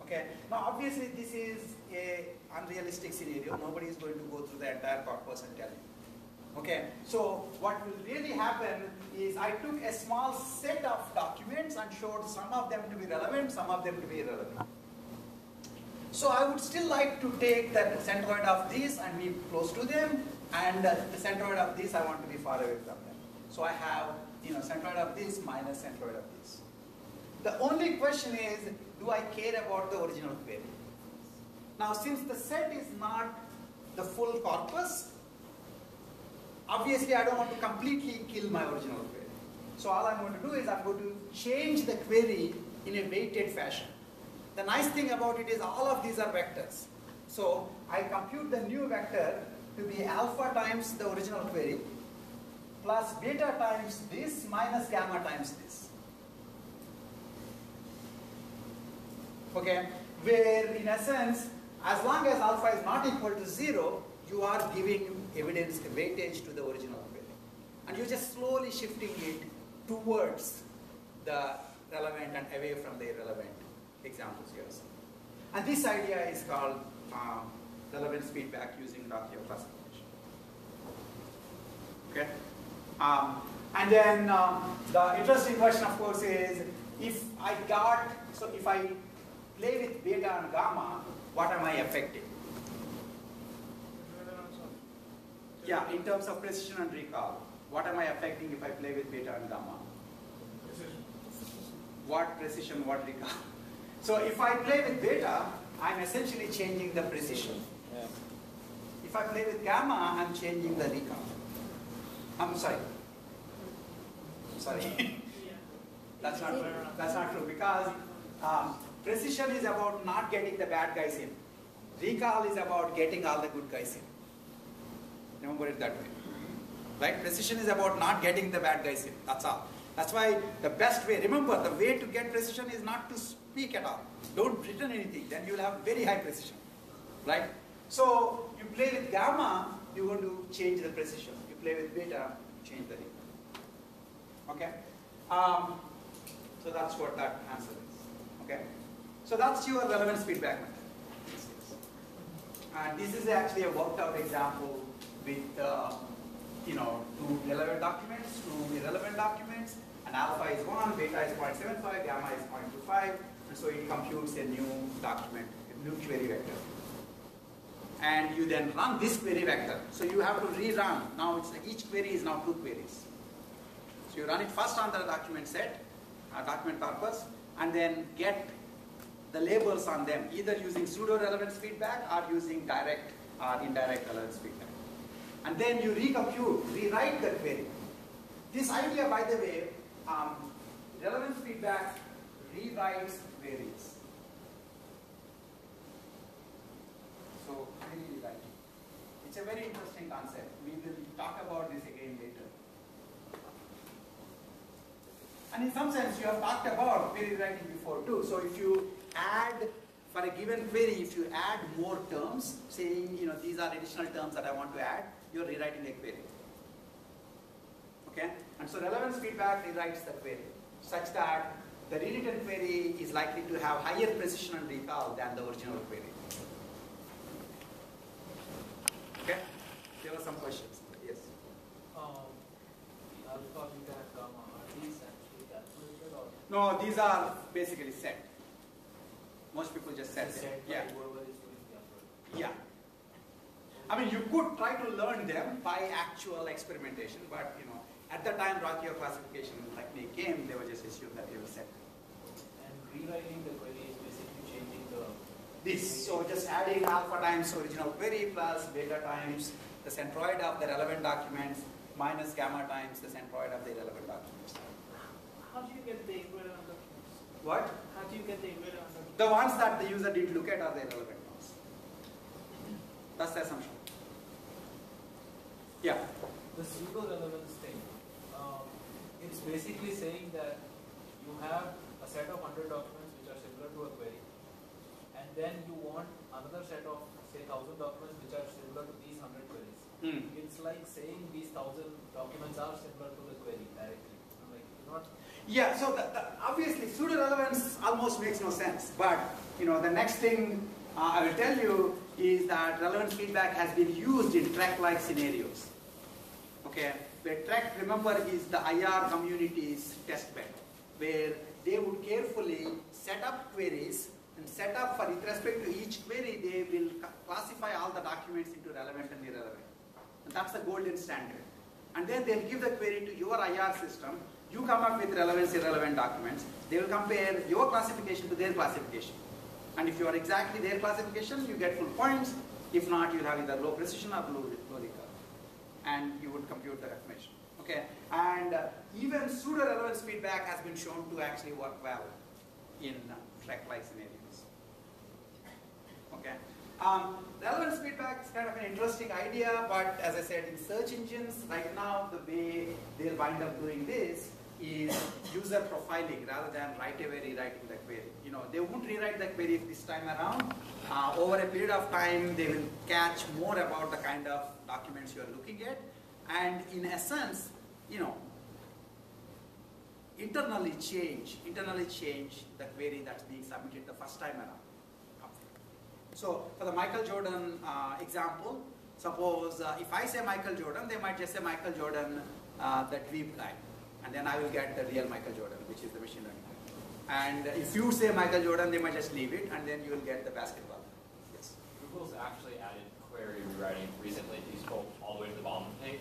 Okay. Now, obviously, this is an unrealistic scenario. Nobody is going to go through the entire corpus and tell you. Okay. So, what will really happen is I took a small set of documents and showed some of them to be relevant, some of them to be irrelevant. So, I would still like to take the centroid of these and be close to them, and the centroid of this I want to be far away from them. So, I have centroid of this minus centroid of this. The only question is, do I care about the original query? Now, since the set is not the full corpus, obviously I don't want to completely kill my original query. So all I'm going to do is I'm going to change the query in a weighted fashion. The nice thing about it is all of these are vectors. So I compute the new vector to be alpha times the original query plus beta times this minus gamma times this. Okay, where in essence, as long as alpha is not equal to 0, you are giving evidence weightage to the original query. And you're just slowly shifting it towards the relevant and away from the irrelevant examples here. And this idea is called relevance feedback using Rocchio classification. Okay? And then the interesting question, of course, is if I play with beta and gamma, what am I affecting? Yeah, in terms of precision and recall, what am I affecting if I play with beta and gamma? What precision, what recall? So if I play with beta, I'm essentially changing the precision. Yeah. If I play with gamma, I'm changing the recall. I'm sorry. That's not true because precision is about not getting the bad guys in. Recall is about getting all the good guys in. Remember it that way. Right? Precision is about not getting the bad guys in. That's all. That's why the best way, remember, the way to get precision is not to speak at all. Don't return anything, then you'll have very high precision. Right? So you play with gamma, you're going to change the precision. You play with beta, change the recall. Okay? So that's what that answer is. Okay? So that's your relevance feedback method. And this is actually a worked out example with two relevant documents, two irrelevant documents, and alpha is 1, beta is 0.75, gamma is 0.25, and so it computes a new document, a new query vector. And you then run this query vector. So you have to rerun. Now it's like each query is now 2 queries. So you run it first on the document set, document corpus, and then get the labels on them, either using pseudo-relevance feedback or using direct or indirect relevance feedback. And then you rewrite the query. This idea, by the way, relevance feedback rewrites queries. So, query rewriting. It's a very interesting concept. We will talk about this again later. And in some sense, you have talked about query rewriting before too. So if you add, for a given query, if you add more terms, saying, these are additional terms that I want to add, you're rewriting a query. Okay? And so relevance feedback rewrites the query such that the rewritten query is likely to have higher precision and recall than the original query. Okay? There were some questions. Yes? The alpha, beta, and gamma, are these actually calculated or? No, these are basically set. Most people just set them. Set by Yeah. whoever is doing the algorithm. Yeah. I mean, you could try to learn them by actual experimentation, but at the time Rocchio classification technique came, they were just assumed that they were set. And rewriting the query is basically changing This, so just adding alpha times original query plus beta times the centroid of the relevant documents minus gamma times the centroid of the irrelevant documents. How do you get the irrelevant documents? What? How do you get the irrelevant documents? The ones that the user didn't look at are the irrelevant ones. That's the assumption. Yeah. The pseudo-relevance thing, it's basically saying that you have a set of 100 documents which are similar to a query, and then you want another set of, say, 1,000 documents which are similar to these 100 queries. It's like saying these 1,000 documents are similar to the query directly. Yeah, so obviously pseudo-relevance almost makes no sense, but the next thing I will tell you is that relevance feedback has been used in Trek-like scenarios. Okay, where Trek, remember, is the IR community's test bed, where they would carefully set up queries and set up, with respect to each query, they will classify all the documents into relevant and irrelevant. And that's the golden standard. And then they'll give the query to your IR system. You come up with relevance, irrelevant documents. They will compare your classification to their classification. And if you are exactly their classification, you get full points. If not, you'll have either low precision or low recall. And you would compute the information. Okay? And even pseudo-relevance feedback has been shown to actually work well in Trek-like scenarios. Okay? Relevance feedback is kind of an interesting idea, but as I said, in search engines, right now, the way they'll wind up doing this is user profiling rather than right away rewriting the query. You know, they won't rewrite the query this time around. Over a period of time, they will catch more about the kind of documents you are looking at, and in essence, you know, internally change the query that's being submitted the first time around. So for the Michael Jordan example, suppose if I say Michael Jordan, they might just say Michael Jordan, the tweet guy, and then I will get the real Michael Jordan, which is the machine learning guy. And if you say Michael Jordan, they might just leave it, and then you will get the basketball. Yes. Google's actually added query rewriting recently. If you scroll all the way to the bottom of the page,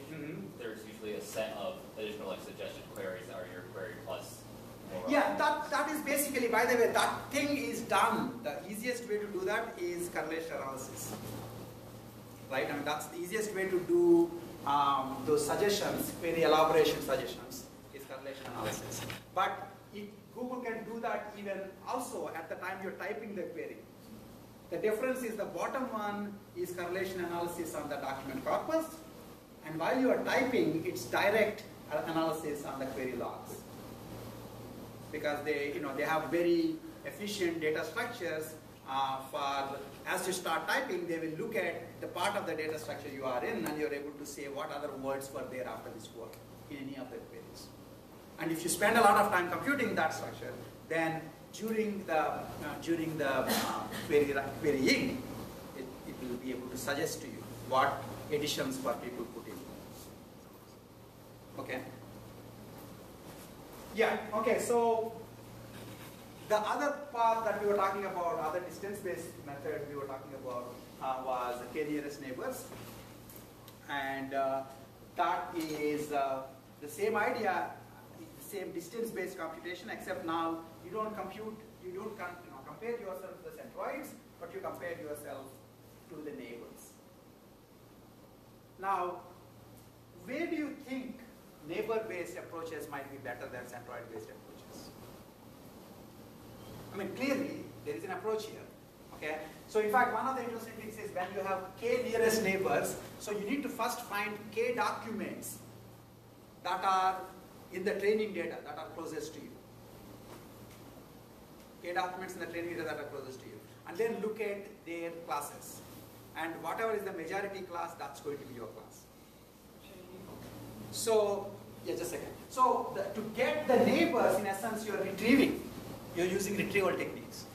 there's usually a set of additional like suggested queries that are your query plus more. Yeah, that is basically, by the way, that thing is done. The easiest way to do that is correlation analysis. Right? I mean, that's the easiest way to do those suggestions, query elaboration suggestions, is correlation analysis. But Google can do that even also at the time you're typing the query. The difference is the bottom one is correlation analysis on the document corpus, and while you are typing, it's direct analysis on the query logs. Because they have very efficient data structures for, as you start typing, they will look at the part of the data structure you are in, and you're able to say what other words were there after this word in any of the queries. And if you spend a lot of time computing that structure, then during the querying, it will be able to suggest to you what additions were people put in. Okay. Yeah. Okay. So the other part that we were talking about, other distance-based method we were talking about was k-nearest neighbors, and that is the same idea. Same distance-based computation, except now you don't compare yourself to the centroids, but you compare yourself to the neighbors. Now, where do you think neighbor-based approaches might be better than centroid-based approaches? I mean, clearly there is an approach here. Okay. So in fact, one of the interesting things is when you have k nearest neighbors, so you need to first find k documents that are in the training data that are closest to you. K documents in the training data that are closest to you. And then look at their classes. And whatever is the majority class, that's going to be your class. So, yeah, just a second. So, to get the neighbors, in essence, you're retrieving. You're using retrieval techniques.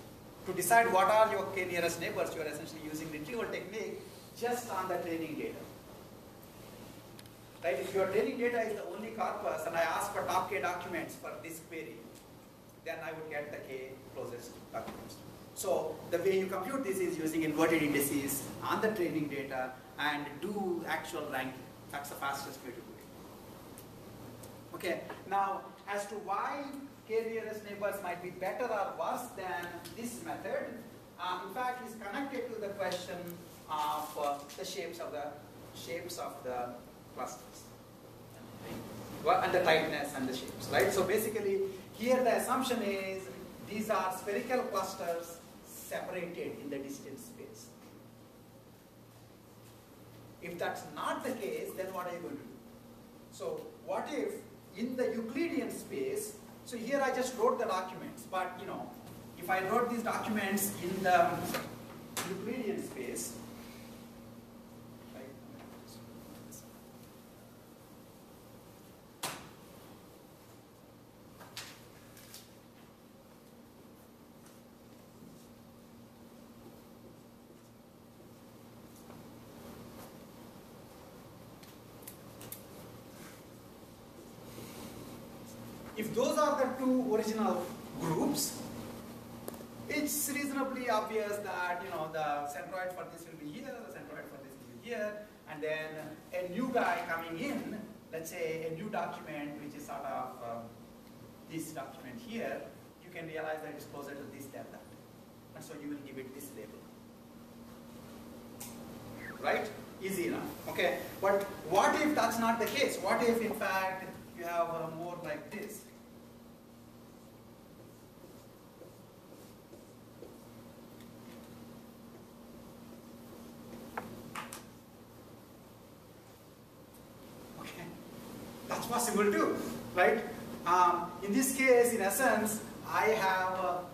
To decide what are your k nearest neighbors, you're essentially using retrieval technique just on the training data. Right? If your training data is the only corpus and I ask for top k documents for this query, then I would get the k closest documents. So the way you compute this is using inverted indices on the training data and do actual ranking. That's the fastest way to do it. Okay. Now, as to why k nearest neighbors might be better or worse than this method, in fact, is connected to the question of the shapes of the clusters, and the tightness and the shapes, right? So basically, here the assumption is these are spherical clusters separated in the distance space. If that's not the case, then what are you going to do? So what if in the Euclidean space, so here I just wrote the documents, but if I wrote these documents in the Euclidean space, if those are the two original groups, it's reasonably obvious that the centroid for this will be here, the centroid for this will be here, and then a new guy coming in, let's say a new document which is sort of this document here, you can realize that it's closer to this than that, and so you will give it this label. Right? Easy enough. Okay. But what if that's not the case? What if in fact you have more like this? Okay, that's possible too, right? In this case, in essence, I have,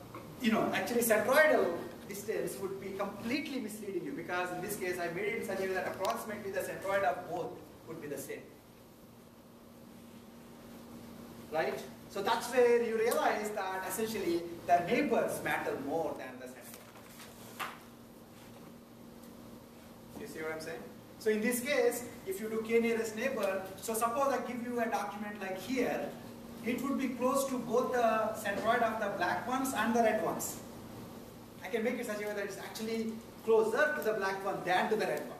actually centroidal distance would be completely misleading you, because in this case I made it in such a way that approximately the centroid of both would be the same. Right? So that's where you realize that essentially the neighbors matter more than the centroid. You see what I'm saying? So in this case, if you do k nearest neighbor, so suppose I give you a document like here, it would be close to both the centroid of the black ones and the red ones. I can make it such a way that it's actually closer to the black one than to the red one.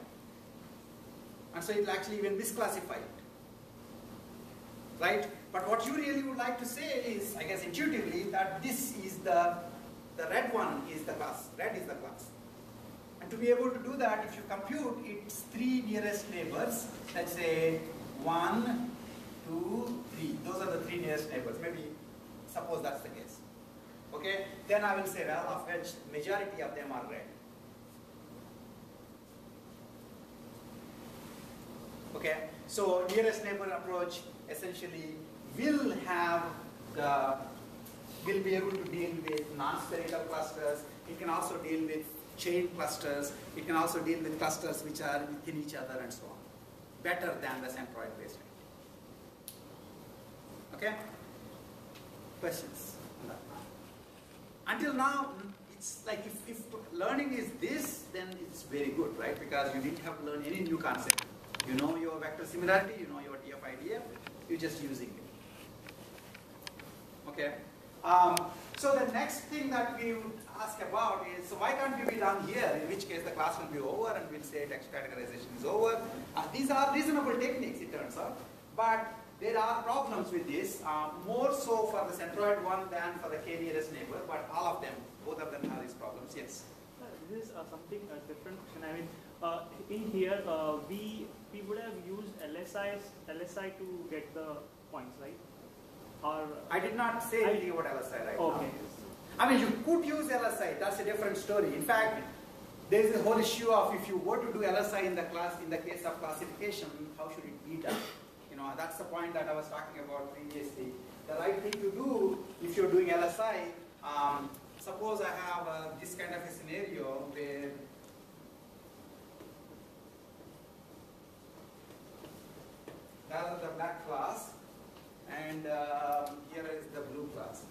And so it will actually even misclassify it. Right? But what you really would like to say is, I guess intuitively, that this is the red one is the class, red is the class. And to be able to do that, if you compute its 3 nearest neighbors, let's say 1, 2, 3, those are the 3 nearest neighbors, maybe suppose that's the case. Okay, then I will say, well, of which majority of them are red. Okay, so nearest neighbor approach essentially will be able to deal with non-spherical clusters. It can also deal with chain clusters. It can also deal with clusters which are within each other and so on. Better than the centroid based. Okay? Questions on that? Until now, it's like if learning is this, then it's very good, right? Because you didn't have to learn any new concept. You know your vector similarity, you know your TF-IDF, you're just using it. Okay? So the next thing that we would ask about is, so why can't we be done here? In which case the class will be over and we'll say text categorization is over. These are reasonable techniques, it turns out. But there are problems with this, more so for the centroid one than for the k nearest neighbor, but all of them, both of them have these problems, yes. This is something different question. I mean, in here, we would have used LSI to get the points, right? Or I did not say anything about LSI right okay. now. I mean, you could use LSI, that's a different story. In fact, there is a whole issue of if you were to do LSI in the case of classification, how should it be done? That's the point that I was talking about previously. The right thing to do if you're doing LSI, suppose I have this kind of a scenario where that is the black class and here is the blue class.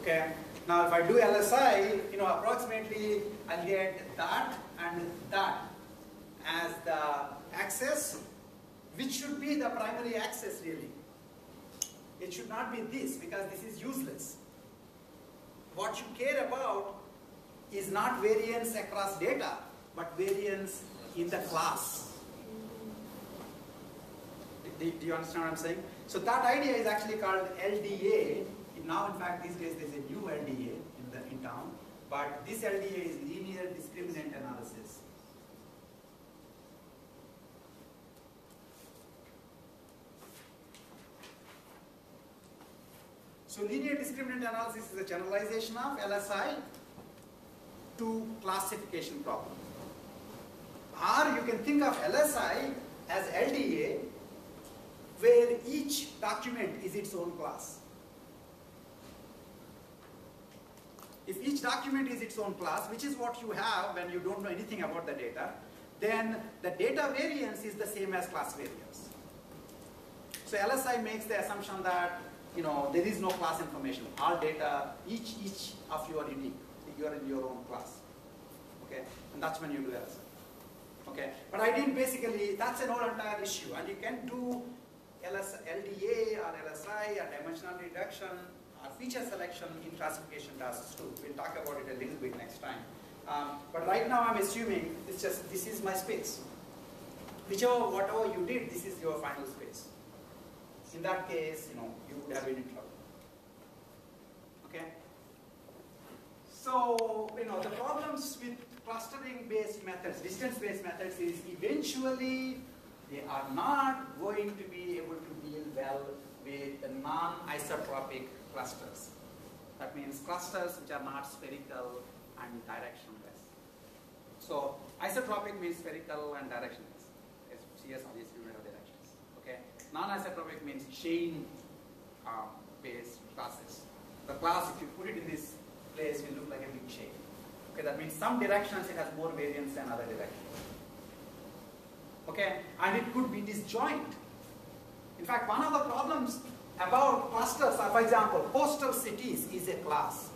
Okay. Now if I do LSI, approximately I'll get that and that as the axis, which should be the primary axis really. It should not be this, because this is useless. What you care about is not variance across data, but variance in the class. Do you understand what I'm saying? So that idea is actually called LDA. Now, in fact, these days there's a new LDA in town, but this LDA is linear discriminant analysis. So linear discriminant analysis is a generalization of LSI to classification problem. Or you can think of LSI as LDA, where each document is its own class. If each document is its own class, which is what you have when you don't know anything about the data, then the data variance is the same as class variance. So LSI makes the assumption that there is no class information. All data, each of you are unique. You are in your own class. Okay, and that's when you do LSI. Okay, but I did basically, that's an whole entire issue, and you can do LDA or LSI or dimensional reduction or feature selection in classification tasks too. We'll talk about it a little bit next time. But right now I'm assuming it's just, this is my space. Whatever you did, this is your final space. In that case, you would have been in trouble. Okay? So, the problems with clustering-based methods, distance-based methods is eventually they are not going to be able to deal well with the non-isotropic clusters. That means clusters which are not spherical and directionless. So, isotropic means spherical and directionless. CS obviously will have directions. Non-isotropic means chain-based classes. The class, if you put it in this place, will look like a big chain. Okay, that means some directions it has more variance than other directions. Okay, and it could be disjoint. In fact, one of the problems about clusters are, for example, coastal cities is a class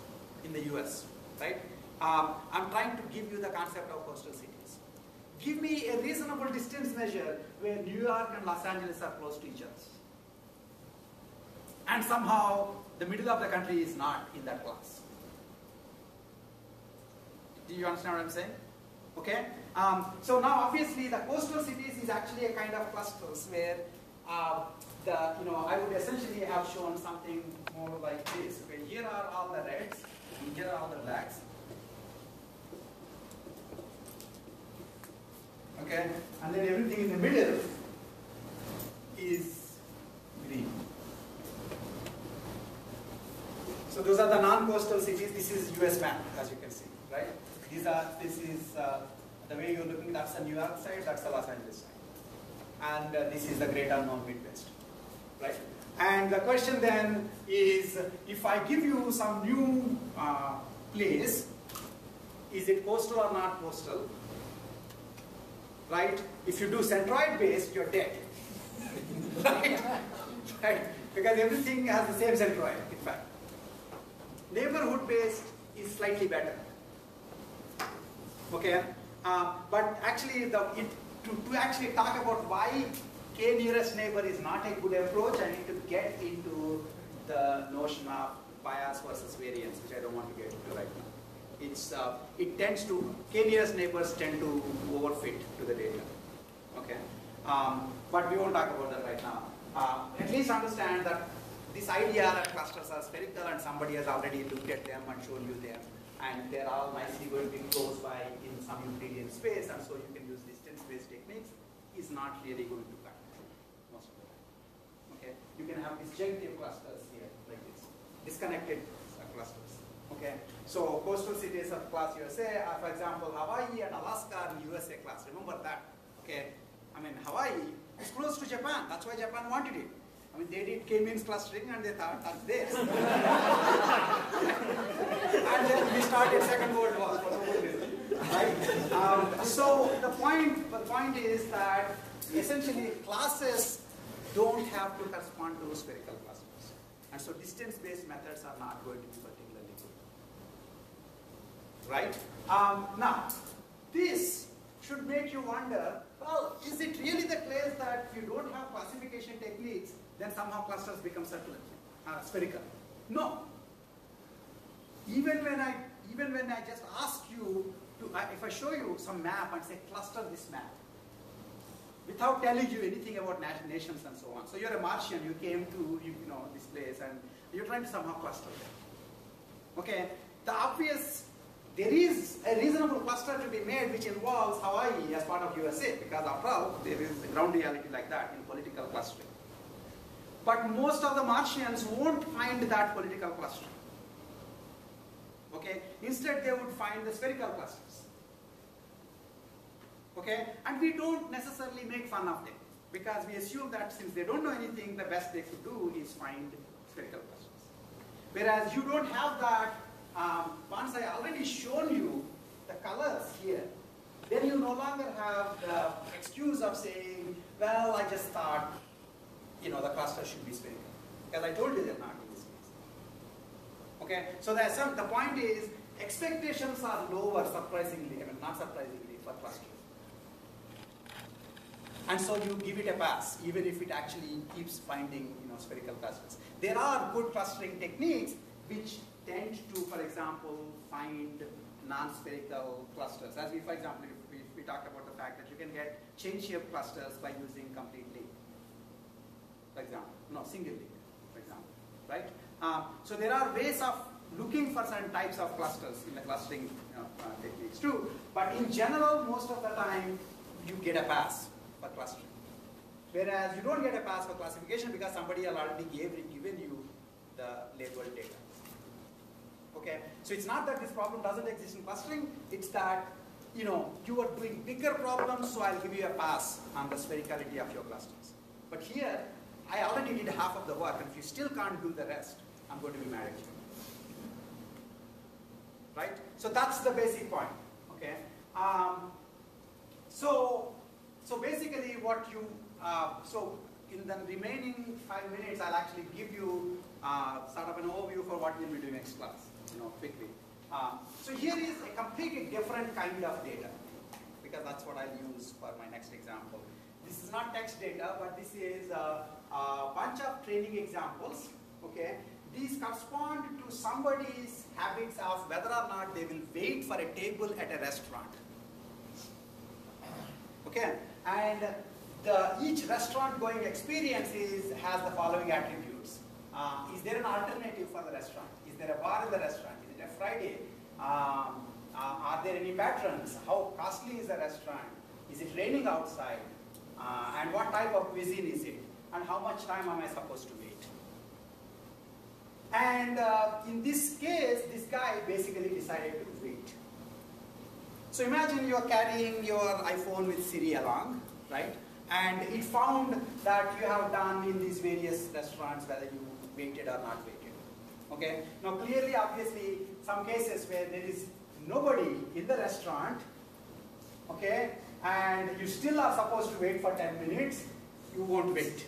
in the US, right? I'm trying to give you the concept of coastal cities. Give me a reasonable distance measure where New York and Los Angeles are close to each other. And somehow the middle of the country is not in that class. Do you understand what I'm saying? Okay. So now obviously the coastal cities is actually a kind of clusters where I would essentially have shown something more like this. Okay, here are all the reds, and here are all the blacks. Okay, and then everything in the middle is green. So those are the non-coastal cities. This is US map, as you can see, right? This is the way you're looking. That's the New York side. That's the Los Angeles side. And this is the great unknown Midwest, right? And the question then is, if I give you some new place, is it coastal or not coastal? Right? If you do centroid based, you're dead. Right? Right? Because everything has the same centroid, in fact. Neighborhood based is slightly better. Okay? But actually, to actually talk about why k nearest neighbor is not a good approach, I need to get into the notion of bias versus variance, which I don't want to get into right now. It tends to, k nearest neighbors tend to overfit to the data. Okay? But we won't talk about that right now. At least understand that this idea that clusters are spherical and somebody has already looked at them and shown you them, and they're all nicely going to be close by in some Euclidean space, and so you can use distance-based techniques, is not really going to cut most of the time. Okay? You can have disjunctive clusters here, like this, disconnected clusters. Okay? So coastal cities of class USA are, for example, Hawaii and Alaska are in USA class. Remember that. Okay? I mean, Hawaii is close to Japan. That's why Japan wanted it. I mean, they did k-means clustering and they thought that's theirs. And then we started Second World War for some reason. Right? So the point is that essentially classes don't have to correspond to spherical clusters. And so distance-based methods are not going to be particularly good. Right? Now, this should make you wonder, well, is it really the case that if you don't have classification techniques, then somehow clusters become circular, spherical? No. Even when I just ask you to, if I show you some map and say cluster this map, without telling you anything about nations and so on. So you're a Martian, you came to this place and you're trying to somehow cluster them. Okay, there is a reasonable cluster to be made which involves Hawaii as part of USA, because after all, there is a ground reality like that in political clustering. But most of the Martians won't find that political clustering. Okay, instead they would find the spherical clusters. Okay, and we don't necessarily make fun of them, because we assume that since they don't know anything, the best they could do is find spherical clusters. Whereas you don't have that. Once I already shown you the colors here, then you no longer have the excuse of saying, well, I just thought, the cluster should be spherical. Because I told you they're not in this case. Okay, so the point is, expectations are lower, surprisingly, not surprisingly, for clusters. And so you give it a pass, even if it actually keeps finding, spherical clusters. There are good clustering techniques which tend to, for example, find non-spherical clusters. As for example, we talked about the fact that you can get chain-shaped clusters by using complete link, for example. No, single link, for example, right? So there are ways of looking for certain types of clusters in the clustering techniques too. But in general, most of the time, you get a pass for clustering. Whereas you don't get a pass for classification because somebody has already given you the labeled data. Okay, so it's not that this problem doesn't exist in clustering, it's that you are doing bigger problems, so I'll give you a pass on the sphericality of your clusters. But here, I already did half of the work, and if you still can't do the rest, I'm going to be mad at you. Right? So that's the basic point. Okay. So basically, what you so in the remaining 5 minutes, I'll actually give you sort of an overview for what we'll be doing next class. Quickly. So here is a completely different kind of data, because that's what I'll use for my next example. This is not text data, but this is a bunch of training examples. Okay. These correspond to somebody's habits of whether or not they will wait for a table at a restaurant. Okay, and each restaurant going experience has the following attributes. Is there an alternative for the restaurant? Is there a bar in the restaurant? Is it a Friday? Are there any patrons? How costly is the restaurant? Is it raining outside? And what type of cuisine is it? And how much time am I supposed to wait? And in this case, this guy basically decided to wait. So imagine you're carrying your iPhone with Siri along, right? And it found that you have done in these various restaurants whether you waited or not waited. Okay? Now clearly, obviously, some cases where there is nobody in the restaurant, okay, and you still are supposed to wait for 10 minutes, you won't wait.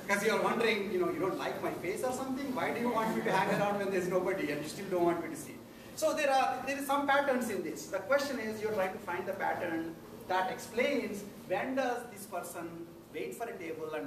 Because you're wondering, you don't like my face or something? Why do you want me to hang around when there's nobody and you still don't want me to see? So there is some patterns in this. The question is, you're trying to find the pattern that explains when does this person wait for a table and when